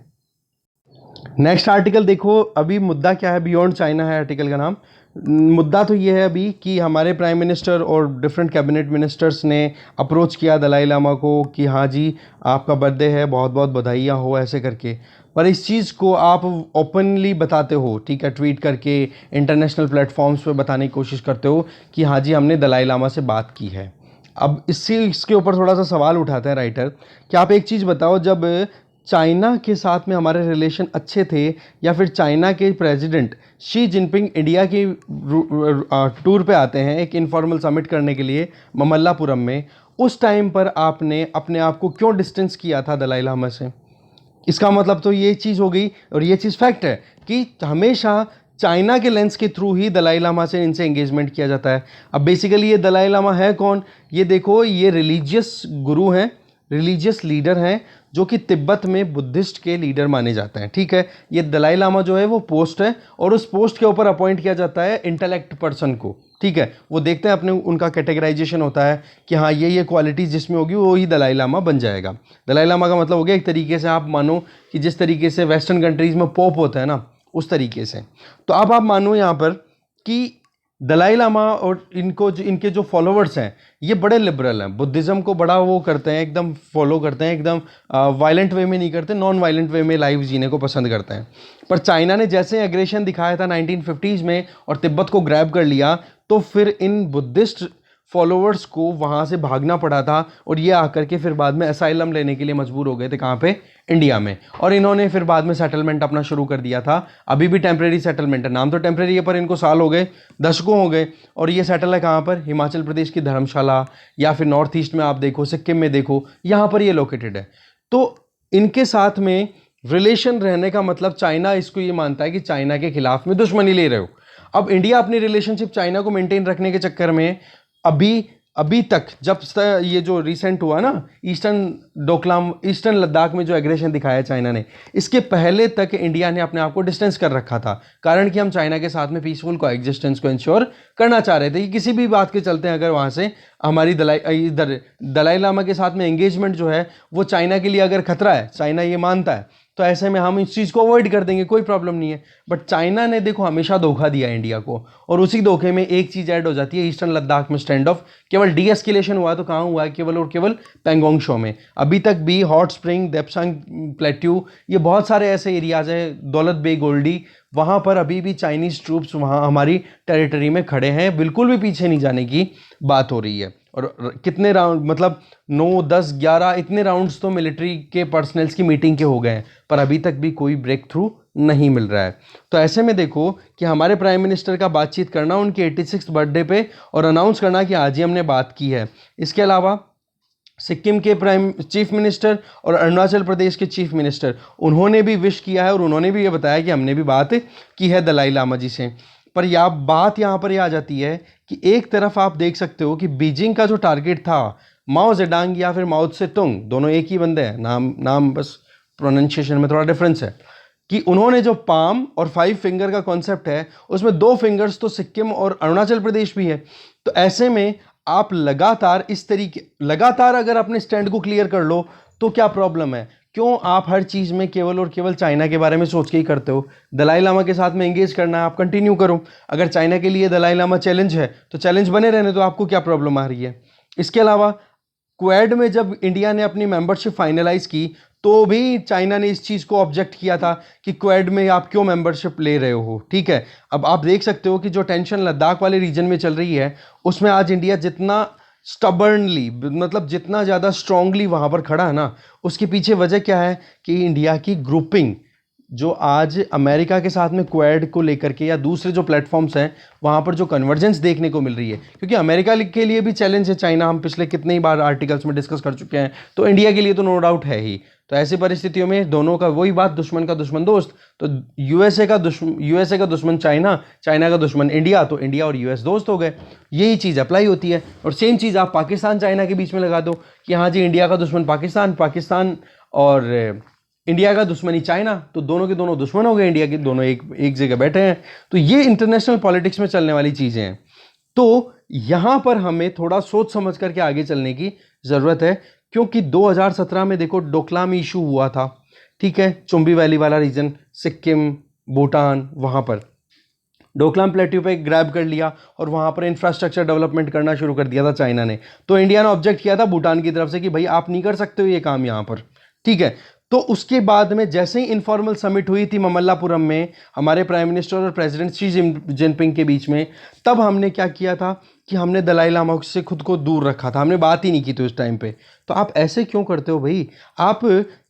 नेक्स्ट आर्टिकल देखो, अभी मुद्दा क्या है, बियॉन्ड चाइना है आर्टिकल का नाम। मुद्दा तो ये है अभी कि हमारे प्राइम मिनिस्टर और डिफरेंट कैबिनेट मिनिस्टर्स ने अप्रोच किया दलाई लामा को कि हाँ जी आपका बर्थडे है, बहुत बहुत बधाइयाँ हो, ऐसे करके। पर इस चीज़ को आप ओपनली बताते हो, ठीक है, ट्वीट करके इंटरनेशनल प्लेटफॉर्म्स पे बताने की कोशिश करते हो कि हाँ जी हमने दलाई लामा से बात की है। अब इसके ऊपर थोड़ा सा सवाल उठाता है राइटर कि आप एक चीज़ बताओ, जब चाइना के साथ में हमारे रिलेशन अच्छे थे, या फिर चाइना के प्रेसिडेंट शी जिनपिंग इंडिया की टूर पे आते हैं एक इनफॉर्मल समिट करने के लिए ममल्लापुरम में, उस टाइम पर आपने अपने आप को क्यों डिस्टेंस किया था दलाई लामा से? इसका मतलब तो ये चीज़ हो गई, और ये चीज़ फैक्ट है कि हमेशा चाइना के लेंस के थ्रू ही दलाई लामा से इनसे एंगेजमेंट किया जाता है। अब बेसिकली ये दलाई लामा है कौन? ये देखो, ये रिलीजियस गुरु हैं, रिलीजियस लीडर हैं, जो कि तिब्बत में बुद्धिस्ट के लीडर माने जाते हैं, ठीक है। ये दलाई लामा जो है वो पोस्ट है, और उस पोस्ट के ऊपर अपॉइंट किया जाता है इंटेलेक्ट पर्सन को, ठीक है। वो देखते हैं अपने, उनका कैटेगराइजेशन होता है कि हाँ ये क्वालिटीज़ जिसमें होगी वो ही दलाई लामा बन जाएगा। दलाई लामा का मतलब हो गया एक तरीके से आप मानो कि जिस तरीके से वेस्टर्न कंट्रीज़ में पोप होता है ना, उस तरीके से। तो अब आप मानो यहाँ पर कि दलाई लामा और इनके जो फॉलोवर्स हैं ये बड़े लिबरल हैं, बुद्धिज़्म को बड़ा वो करते हैं, एकदम फॉलो करते हैं, एकदम वायलेंट वे में नहीं करते, नॉन वायलेंट वे में लाइफ जीने को पसंद करते हैं। पर चाइना ने जैसे एग्रेशन दिखाया था 1950s में और तिब्बत को ग्रैब कर लिया, तो फिर इन बुद्धिस्ट फॉलोअर्स को वहाँ से भागना पड़ा था, और ये आकर के फिर बाद में असाइलम लेने के लिए मजबूर हो गए थे, कहाँ पे? इंडिया में। और इन्होंने फिर बाद में सेटलमेंट अपना शुरू कर दिया था। अभी भी टेम्प्रेरी सेटलमेंट है, नाम तो टेम्प्रेरी है पर इनको साल हो गए, दशकों हो गए। और ये सेटल है कहाँ पर? हिमाचल प्रदेश की धर्मशाला, या फिर नॉर्थ ईस्ट में आप देखो, सिक्किम में देखो, यहाँ पर ये लोकेटेड है। तो इनके साथ में रिलेशन रहने का मतलब चाइना इसको ये मानता है कि चाइना के खिलाफ में दुश्मनी ले रहे हो। अब इंडिया अपनी रिलेशनशिप चाइना को मेंटेन रखने के चक्कर में अभी तक, जब ये जो रिसेंट हुआ ना ईस्टर्न लद्दाख में जो एग्रेशन दिखाया चाइना ने, इसके पहले तक इंडिया ने अपने आप को डिस्टेंस कर रखा था, कारण कि हम चाइना के साथ में पीसफुल को एग्जिस्टेंस को इंश्योर करना चाह रहे थे कि किसी भी बात के चलते अगर वहाँ से हमारी दलाई लामा के साथ में एंगेजमेंट जो है वो चाइना के लिए अगर खतरा है, चाइना ये मानता है, तो ऐसे में हम इस चीज़ को अवॉइड कर देंगे, कोई प्रॉब्लम नहीं है। बट चाइना ने देखो हमेशा धोखा दिया इंडिया को, और उसी धोखे में एक चीज़ ऐड हो जाती है, ईस्टर्न लद्दाख में स्टैंड ऑफ केवल डी-एस्केलेशन हुआ तो कहाँ हुआ है? केवल और केवल पैंगोंग शो में। अभी तक भी हॉट स्प्रिंग, देपसांग प्लेट्यू, ये बहुत सारे ऐसे एरियाज हैं, दौलत बे गोल्डी, वहाँ पर अभी भी चाइनीज़ ट्रूप्स वहाँ हमारी टेरिटरी में खड़े हैं, बिल्कुल भी पीछे नहीं जाने की बात हो रही है। और कितने राउंड, मतलब 9, 10, 11 इतने राउंड्स तो मिलिट्री के पर्सनल्स की मीटिंग के हो गए हैं, पर अभी तक भी कोई ब्रेक थ्रू नहीं मिल रहा है। तो ऐसे में देखो कि हमारे प्राइम मिनिस्टर का बातचीत करना उनके 86th बर्थडे पे और अनाउंस करना कि आज ही हमने बात की है। इसके अलावा सिक्किम के प्राइम चीफ मिनिस्टर और अरुणाचल प्रदेश के चीफ मिनिस्टर, उन्होंने भी विश किया है और उन्होंने भी ये बताया कि हमने भी बात की है दलाई लामा जी से। पर बात यहाँ पर ये आ जाती है कि एक तरफ आप देख सकते हो कि बीजिंग का जो टारगेट था, माओ जेडांग या फिर माओ त्से तुंग, दोनों एक ही बंदे हैं, नाम बस प्रोनाउंसिएशन में थोड़ा डिफरेंस है, कि उन्होंने जो पाम और 5 फिंगर का कॉन्सेप्ट है उसमें 2 फिंगर्स तो सिक्किम और अरुणाचल प्रदेश भी है। तो ऐसे में आप लगातार अगर अपने स्टैंड को क्लियर कर लो तो क्या प्रॉब्लम है? क्यों आप हर चीज़ में केवल और केवल चाइना के बारे में सोच के ही करते हो? दलाई लामा के साथ में एंगेज करना है, आप कंटिन्यू करो। अगर चाइना के लिए दलाई लामा चैलेंज है तो चैलेंज बने रहने, तो आपको क्या प्रॉब्लम आ रही है? इसके अलावा क्वेड में जब इंडिया ने अपनी मेंबरशिप फाइनलाइज की तो भी चाइना ने इस चीज़ को ऑब्जेक्ट किया था कि क्वेड में आप क्यों मेंबरशिप ले रहे हो, ठीक है। अब आप देख सकते हो कि जो टेंशन लद्दाख वाले रीजन में चल रही है उसमें आज इंडिया जितना स्टबर्नली, मतलब जितना ज़्यादा स्ट्रांगली वहाँ पर खड़ा है ना, उसके पीछे वजह क्या है कि इंडिया की ग्रुपिंग जो आज अमेरिका के साथ में क्वेड को लेकर के या दूसरे जो प्लेटफॉर्म्स हैं वहाँ पर जो कन्वर्जेंस देखने को मिल रही है, क्योंकि अमेरिका के लिए भी चैलेंज है चाइना, हम पिछले कितने ही बार आर्टिकल्स में डिस्कस कर चुके हैं, तो इंडिया के लिए तो नो डाउट है ही। तो ऐसी परिस्थितियों में दोनों का वही बात, दुश्मन का दुश्मन दोस्त, तो यूएसए का दुश्मन चाइना, चाइना का दुश्मन इंडिया, तो इंडिया और यूएस दोस्त हो गए। यही चीज़ अप्लाई होती है। और सेम चीज़ आप पाकिस्तान चाइना के बीच में लगा दो कि हाँ जी इंडिया का दुश्मन पाकिस्तान, पाकिस्तान और इंडिया का दुश्मनी चाइना, तो दोनों के दोनों दुश्मन हो गए, इंडिया के दोनों एक जगह बैठे हैं। तो ये इंटरनेशनल पॉलिटिक्स में चलने वाली चीज़ें हैं। तो यहाँ पर हमें थोड़ा सोच समझ करके आगे चलने की ज़रूरत है, क्योंकि 2017 में देखो डोकलाम इशू हुआ था, ठीक है, चुंबी वैली वाला रीजन, सिक्किम, भूटान, वहाँ पर डोकलाम प्लेट्यू पे ग्रैब कर लिया और वहाँ पर इंफ्रास्ट्रक्चर डेवलपमेंट करना शुरू कर दिया था चाइना ने। तो इंडिया ने ऑब्जेक्ट किया था भूटान की तरफ से कि भाई आप नहीं कर सकते हो ये काम यहाँ पर, ठीक है। तो उसके बाद में जैसे ही इनफॉर्मल समिट हुई थी ममल्लापुरम में हमारे प्राइम मिनिस्टर और प्रेसिडेंट शी जिनपिंग के बीच में, तब हमने क्या किया था कि हमने दलाई लामा से खुद को दूर रखा था, हमने बात ही नहीं की थी उस टाइम पे। तो आप ऐसे क्यों करते हो भाई? आप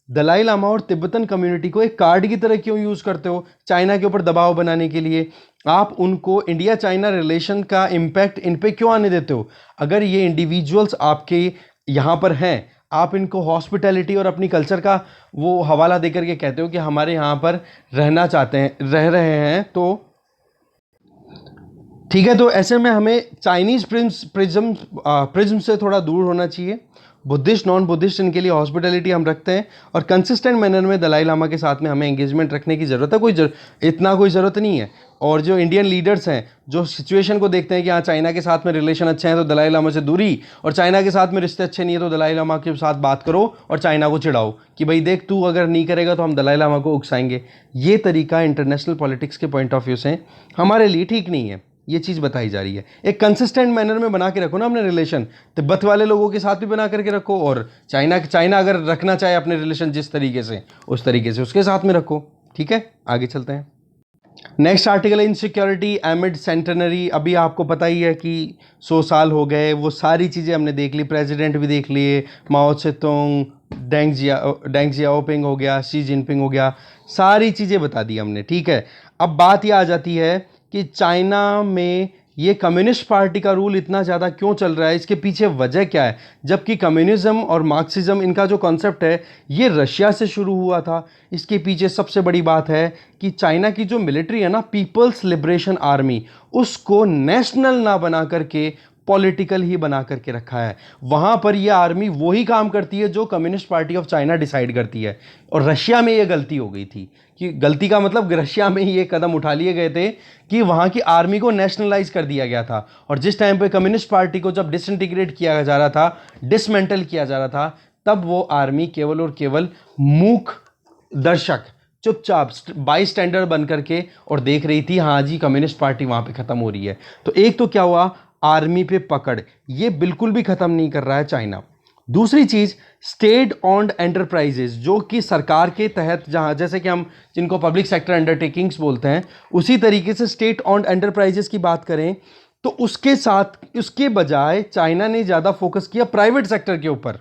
दलाई लामा और तिब्बतन कम्युनिटी को एक कार्ड की तरह क्यों यूज़ करते हो चाइना के ऊपर दबाव बनाने के लिए? आप उनको इंडिया चाइना रिलेशन का इम्पैक्ट इन पे क्यों आने देते हो? अगर ये इंडिविजुअल्स आपके यहाँ पर हैं, आप इनको हॉस्पिटैलिटी और अपनी कल्चर का वो हवाला देकर के कहते हो कि हमारे यहाँ पर रहना चाहते हैं, रह रहे हैं, तो ठीक है। तो ऐसे में हमें चाइनीज़ प्रिज्म से थोड़ा दूर होना चाहिए। बुद्धिस्ट, नॉन बुद्धिस्ट, इनके लिए हॉस्पिटैलिटी हम रखते हैं और कंसिस्टेंट मैनर में दलाई लामा के साथ में हमें एंगेजमेंट रखने की ज़रूरत है। इतना कोई ज़रूरत नहीं है। और जो इंडियन लीडर्स हैं जो सिचुएशन को देखते हैं कि हाँ चाइना के साथ में रिलेशन अच्छे हैं तो दलाई लामा से दूरी, और चाइना के साथ में रिश्ते अच्छे नहीं है तो दलाई लामा के साथ बात करो और चाइना को चिढ़ाओ कि भाई देख तू अगर नहीं करेगा तो हम दलाई लामा को उकसाएंगे। ये तरीका इंटरनेशनल पॉलिटिक्स के पॉइंट ऑफ व्यू से हमारे लिए ठीक नहीं है। ये चीज़ बताई जा रही है। एक कंसिस्टेंट मैनर में बना के रखो ना अपने रिलेशन, तिब्बत वाले लोगों के साथ भी बना करके रखो और चाइना अगर रखना चाहे अपने रिलेशन जिस तरीके से उस तरीके से उसके साथ में रखो, ठीक है। आगे चलते हैं। नेक्स्ट आर्टिकल है इनसिक्योरिटी एमिड सेंटेनरी। अभी आपको पता ही है कि 100 साल हो गए, वो सारी चीज़ें हमने देख ली, प्रेसिडेंट भी देख लिए, माओ त्से-तुंग, डेंग जियाओपिंग हो गया, शी जिनपिंग हो गया, सारी चीज़ें बता दी हमने, ठीक है। अब बात ये आ जाती है कि चाइना में ये कम्युनिस्ट पार्टी का रूल इतना ज़्यादा क्यों चल रहा है, इसके पीछे वजह क्या है? जबकि कम्युनिज्म और मार्क्सिज्म इनका जो कॉन्सेप्ट है ये रशिया से शुरू हुआ था। इसके पीछे सबसे बड़ी बात है कि चाइना की जो मिलिट्री है ना, पीपल्स लिबरेशन आर्मी, उसको नेशनल ना बना करके पॉलिटिकल ही बना करके रखा है। वहाँ पर यह आर्मी वही काम करती है जो communist party of China decide करती है। और रशिया में ये गलती हो गई थी कि गलती का मतलब रशिया में ये कदम उठा लिए गए थे कि वहाँ की आर्मी को नेशनलाइज कर दिया गया था। और जिस टाइम पे कम्युनिस्ट पार्टी को जब डिसइंटीग्रेट किया जा रहा था, डिसमेंटल किया जा रहा था, तब वो आर्मी केवल और केवल मूक दर्शक, चुपचाप बाई स्टैंडर्ड बन करके और देख रही थी हाँ जी कम्युनिस्ट पार्टी वहाँ पे ख़त्म हो रही है। तो एक तो क्या हुआ, आर्मी पे पकड़, ये बिल्कुल भी ख़त्म नहीं कर रहा है चाइना। दूसरी चीज़, स्टेट ऑन्ड एंटरप्राइजेस, जो कि सरकार के तहत, जहाँ जैसे कि हम जिनको पब्लिक सेक्टर अंडरटेकिंग्स बोलते हैं, उसी तरीके से स्टेट ऑन्ड एंटरप्राइजेस की बात करें तो उसके साथ उसके बजाय चाइना ने ज़्यादा फोकस किया प्राइवेट सेक्टर के ऊपर,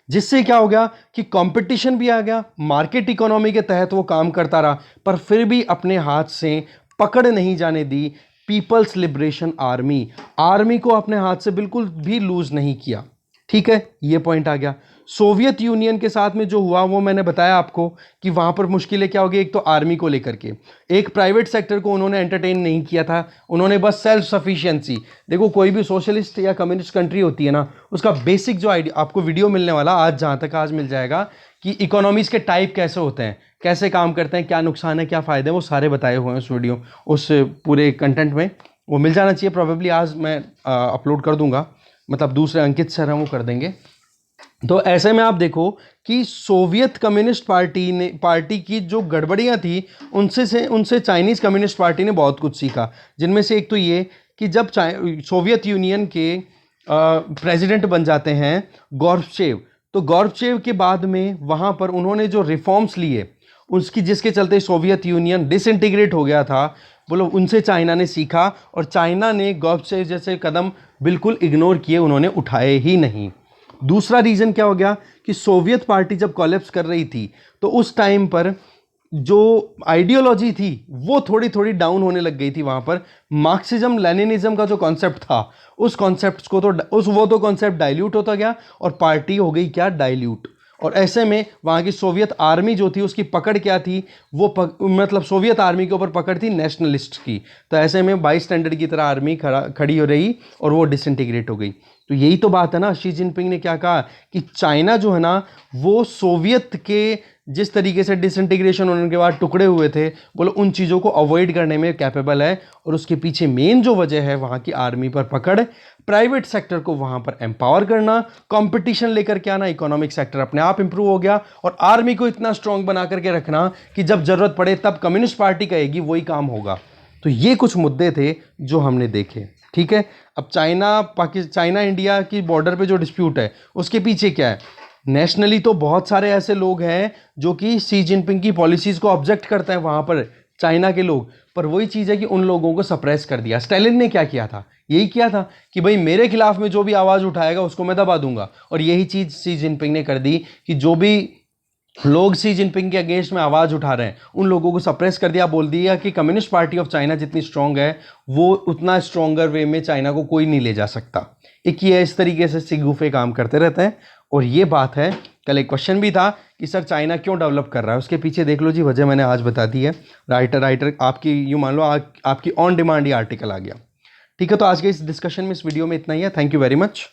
जिससे क्या हो गया कि कंपटीशन भी आ गया, मार्केट इकोनॉमी के तहत वो काम करता रहा, पर फिर भी अपने हाथ से पकड़ नहीं जाने दी पीपल्स लिबरेशन आर्मी को अपने हाथ से बिल्कुल भी लूज नहीं किया, ठीक है। ये पॉइंट आ गया। सोवियत यूनियन के साथ में जो हुआ वो मैंने बताया आपको कि वहाँ पर मुश्किलें क्या हो गई। एक तो आर्मी को लेकर के, एक प्राइवेट सेक्टर को उन्होंने एंटरटेन नहीं किया था, उन्होंने बस सेल्फ सफिशिएंसी। देखो कोई भी सोशलिस्ट या कम्युनिस्ट कंट्री होती है ना, उसका बेसिक जो आइडिया, आपको वीडियो मिलने वाला आज, जहाँ तक आज मिल जाएगा कि इकोनॉमीज़ के टाइप कैसे होते हैं, कैसे काम करते हैं, क्या नुकसान है क्या फ़ायदे हैं, वो सारे बताए हुए हैं उस वीडियो, उस पूरे कंटेंट में, वो मिल जाना चाहिए। प्रॉबेबली आज मैं अपलोड कर दूंगा, मतलब दूसरे अंकित सर हैं वो कर देंगे। तो ऐसे में आप देखो कि सोवियत कम्युनिस्ट पार्टी की जो गड़बड़ियां थी उनसे चाइनीज़ कम्युनिस्ट पार्टी ने बहुत कुछ सीखा। जिनमें से एक तो ये कि जब सोवियत यूनियन के प्रेसिडेंट बन जाते हैं गॉर्बचेव, तो गॉर्बचेव के बाद में वहाँ पर उन्होंने जो रिफॉर्म्स लिए उसकी, जिसके चलते सोवियत यूनियन डिसइंटीग्रेट हो गया था, बोलो उनसे चाइना ने सीखा। और चाइना ने गॉर्बचेव जैसे कदम बिल्कुल इग्नोर किए, उन्होंने उठाए ही नहीं। दूसरा रीज़न क्या हो गया कि सोवियत पार्टी जब कोलैप्स कर रही थी तो उस टाइम पर जो आइडियोलॉजी थी वो थोड़ी थोड़ी डाउन होने लग गई थी। वहाँ पर मार्क्सिज्म लेनिनिज्म का जो कॉन्सेप्ट था, उस कॉन्सेप्ट को तो कॉन्सेप्ट डाइल्यूट होता गया और पार्टी हो गई क्या, डाइल्यूट। और ऐसे में वहाँ की सोवियत आर्मी जो थी उसकी पकड़ क्या थी, मतलब सोवियत आर्मी के ऊपर पकड़ थी नेशनलिस्ट की। तो ऐसे में बाई स्टैंडर्ड की तरह आर्मी खड़ी हो रही और वो डिसइंटीग्रेट हो गई। तो यही तो बात है ना, शी जिनपिंग ने क्या कहा कि चाइना जो है ना वो सोवियत के जिस तरीके से डिसइंटीग्रेशन होने के बाद टुकड़े हुए थे, बोलो उन चीज़ों को अवॉइड करने में कैपेबल है। और उसके पीछे मेन जो वजह है वहाँ की आर्मी पर पकड़, प्राइवेट सेक्टर को वहाँ पर एम्पावर करना, कंपटीशन लेकर के आना, इकोनॉमिक सेक्टर अपने आप इंप्रूव हो गया और आर्मी को इतना स्ट्रांग बना करके रखना कि जब जरूरत पड़े तब कम्युनिस्ट पार्टी कहेगी वही काम होगा। तो ये कुछ मुद्दे थे जो हमने देखे। ठीक है, अब चाइना इंडिया की बॉर्डर पे जो डिस्प्यूट है उसके पीछे क्या है? नेशनली तो बहुत सारे ऐसे लोग हैं जो कि शी जिनपिंग की पॉलिसीज को ऑब्जेक्ट करते हैं वहां पर, चाइना के लोग, पर वही चीज़ है कि उन लोगों को सप्रेस कर दिया। स्टालिन ने क्या किया था? यही किया था कि भाई मेरे खिलाफ में जो भी आवाज़ उठाएगा उसको मैं दबा दूंगा। और यही चीज़ शी जिनपिंग ने कर दी कि जो भी लोग शी जिनपिंग के अगेंस्ट में आवाज़ उठा रहे हैं उन लोगों को सप्रेस कर दिया। बोल दिया कि कम्युनिस्ट पार्टी ऑफ चाइना जितनी स्ट्रांग है वो उतना स्ट्रांगर वे में चाइना को कोई नहीं ले जा सकता। एक ये इस तरीके से सिगुफे काम करते रहते हैं। और ये बात है, कल एक क्वेश्चन भी था कि सर चाइना क्यों डेवलप कर रहा है, उसके पीछे देख लो जी, वजह मैंने आज बता दी है। राइटर आपकी यूँ मान लो आपकी ऑन डिमांड ये आर्टिकल आ गया। ठीक है, तो आज के इस डिस्कशन में, इस वीडियो में इतना ही है। Thank you very much.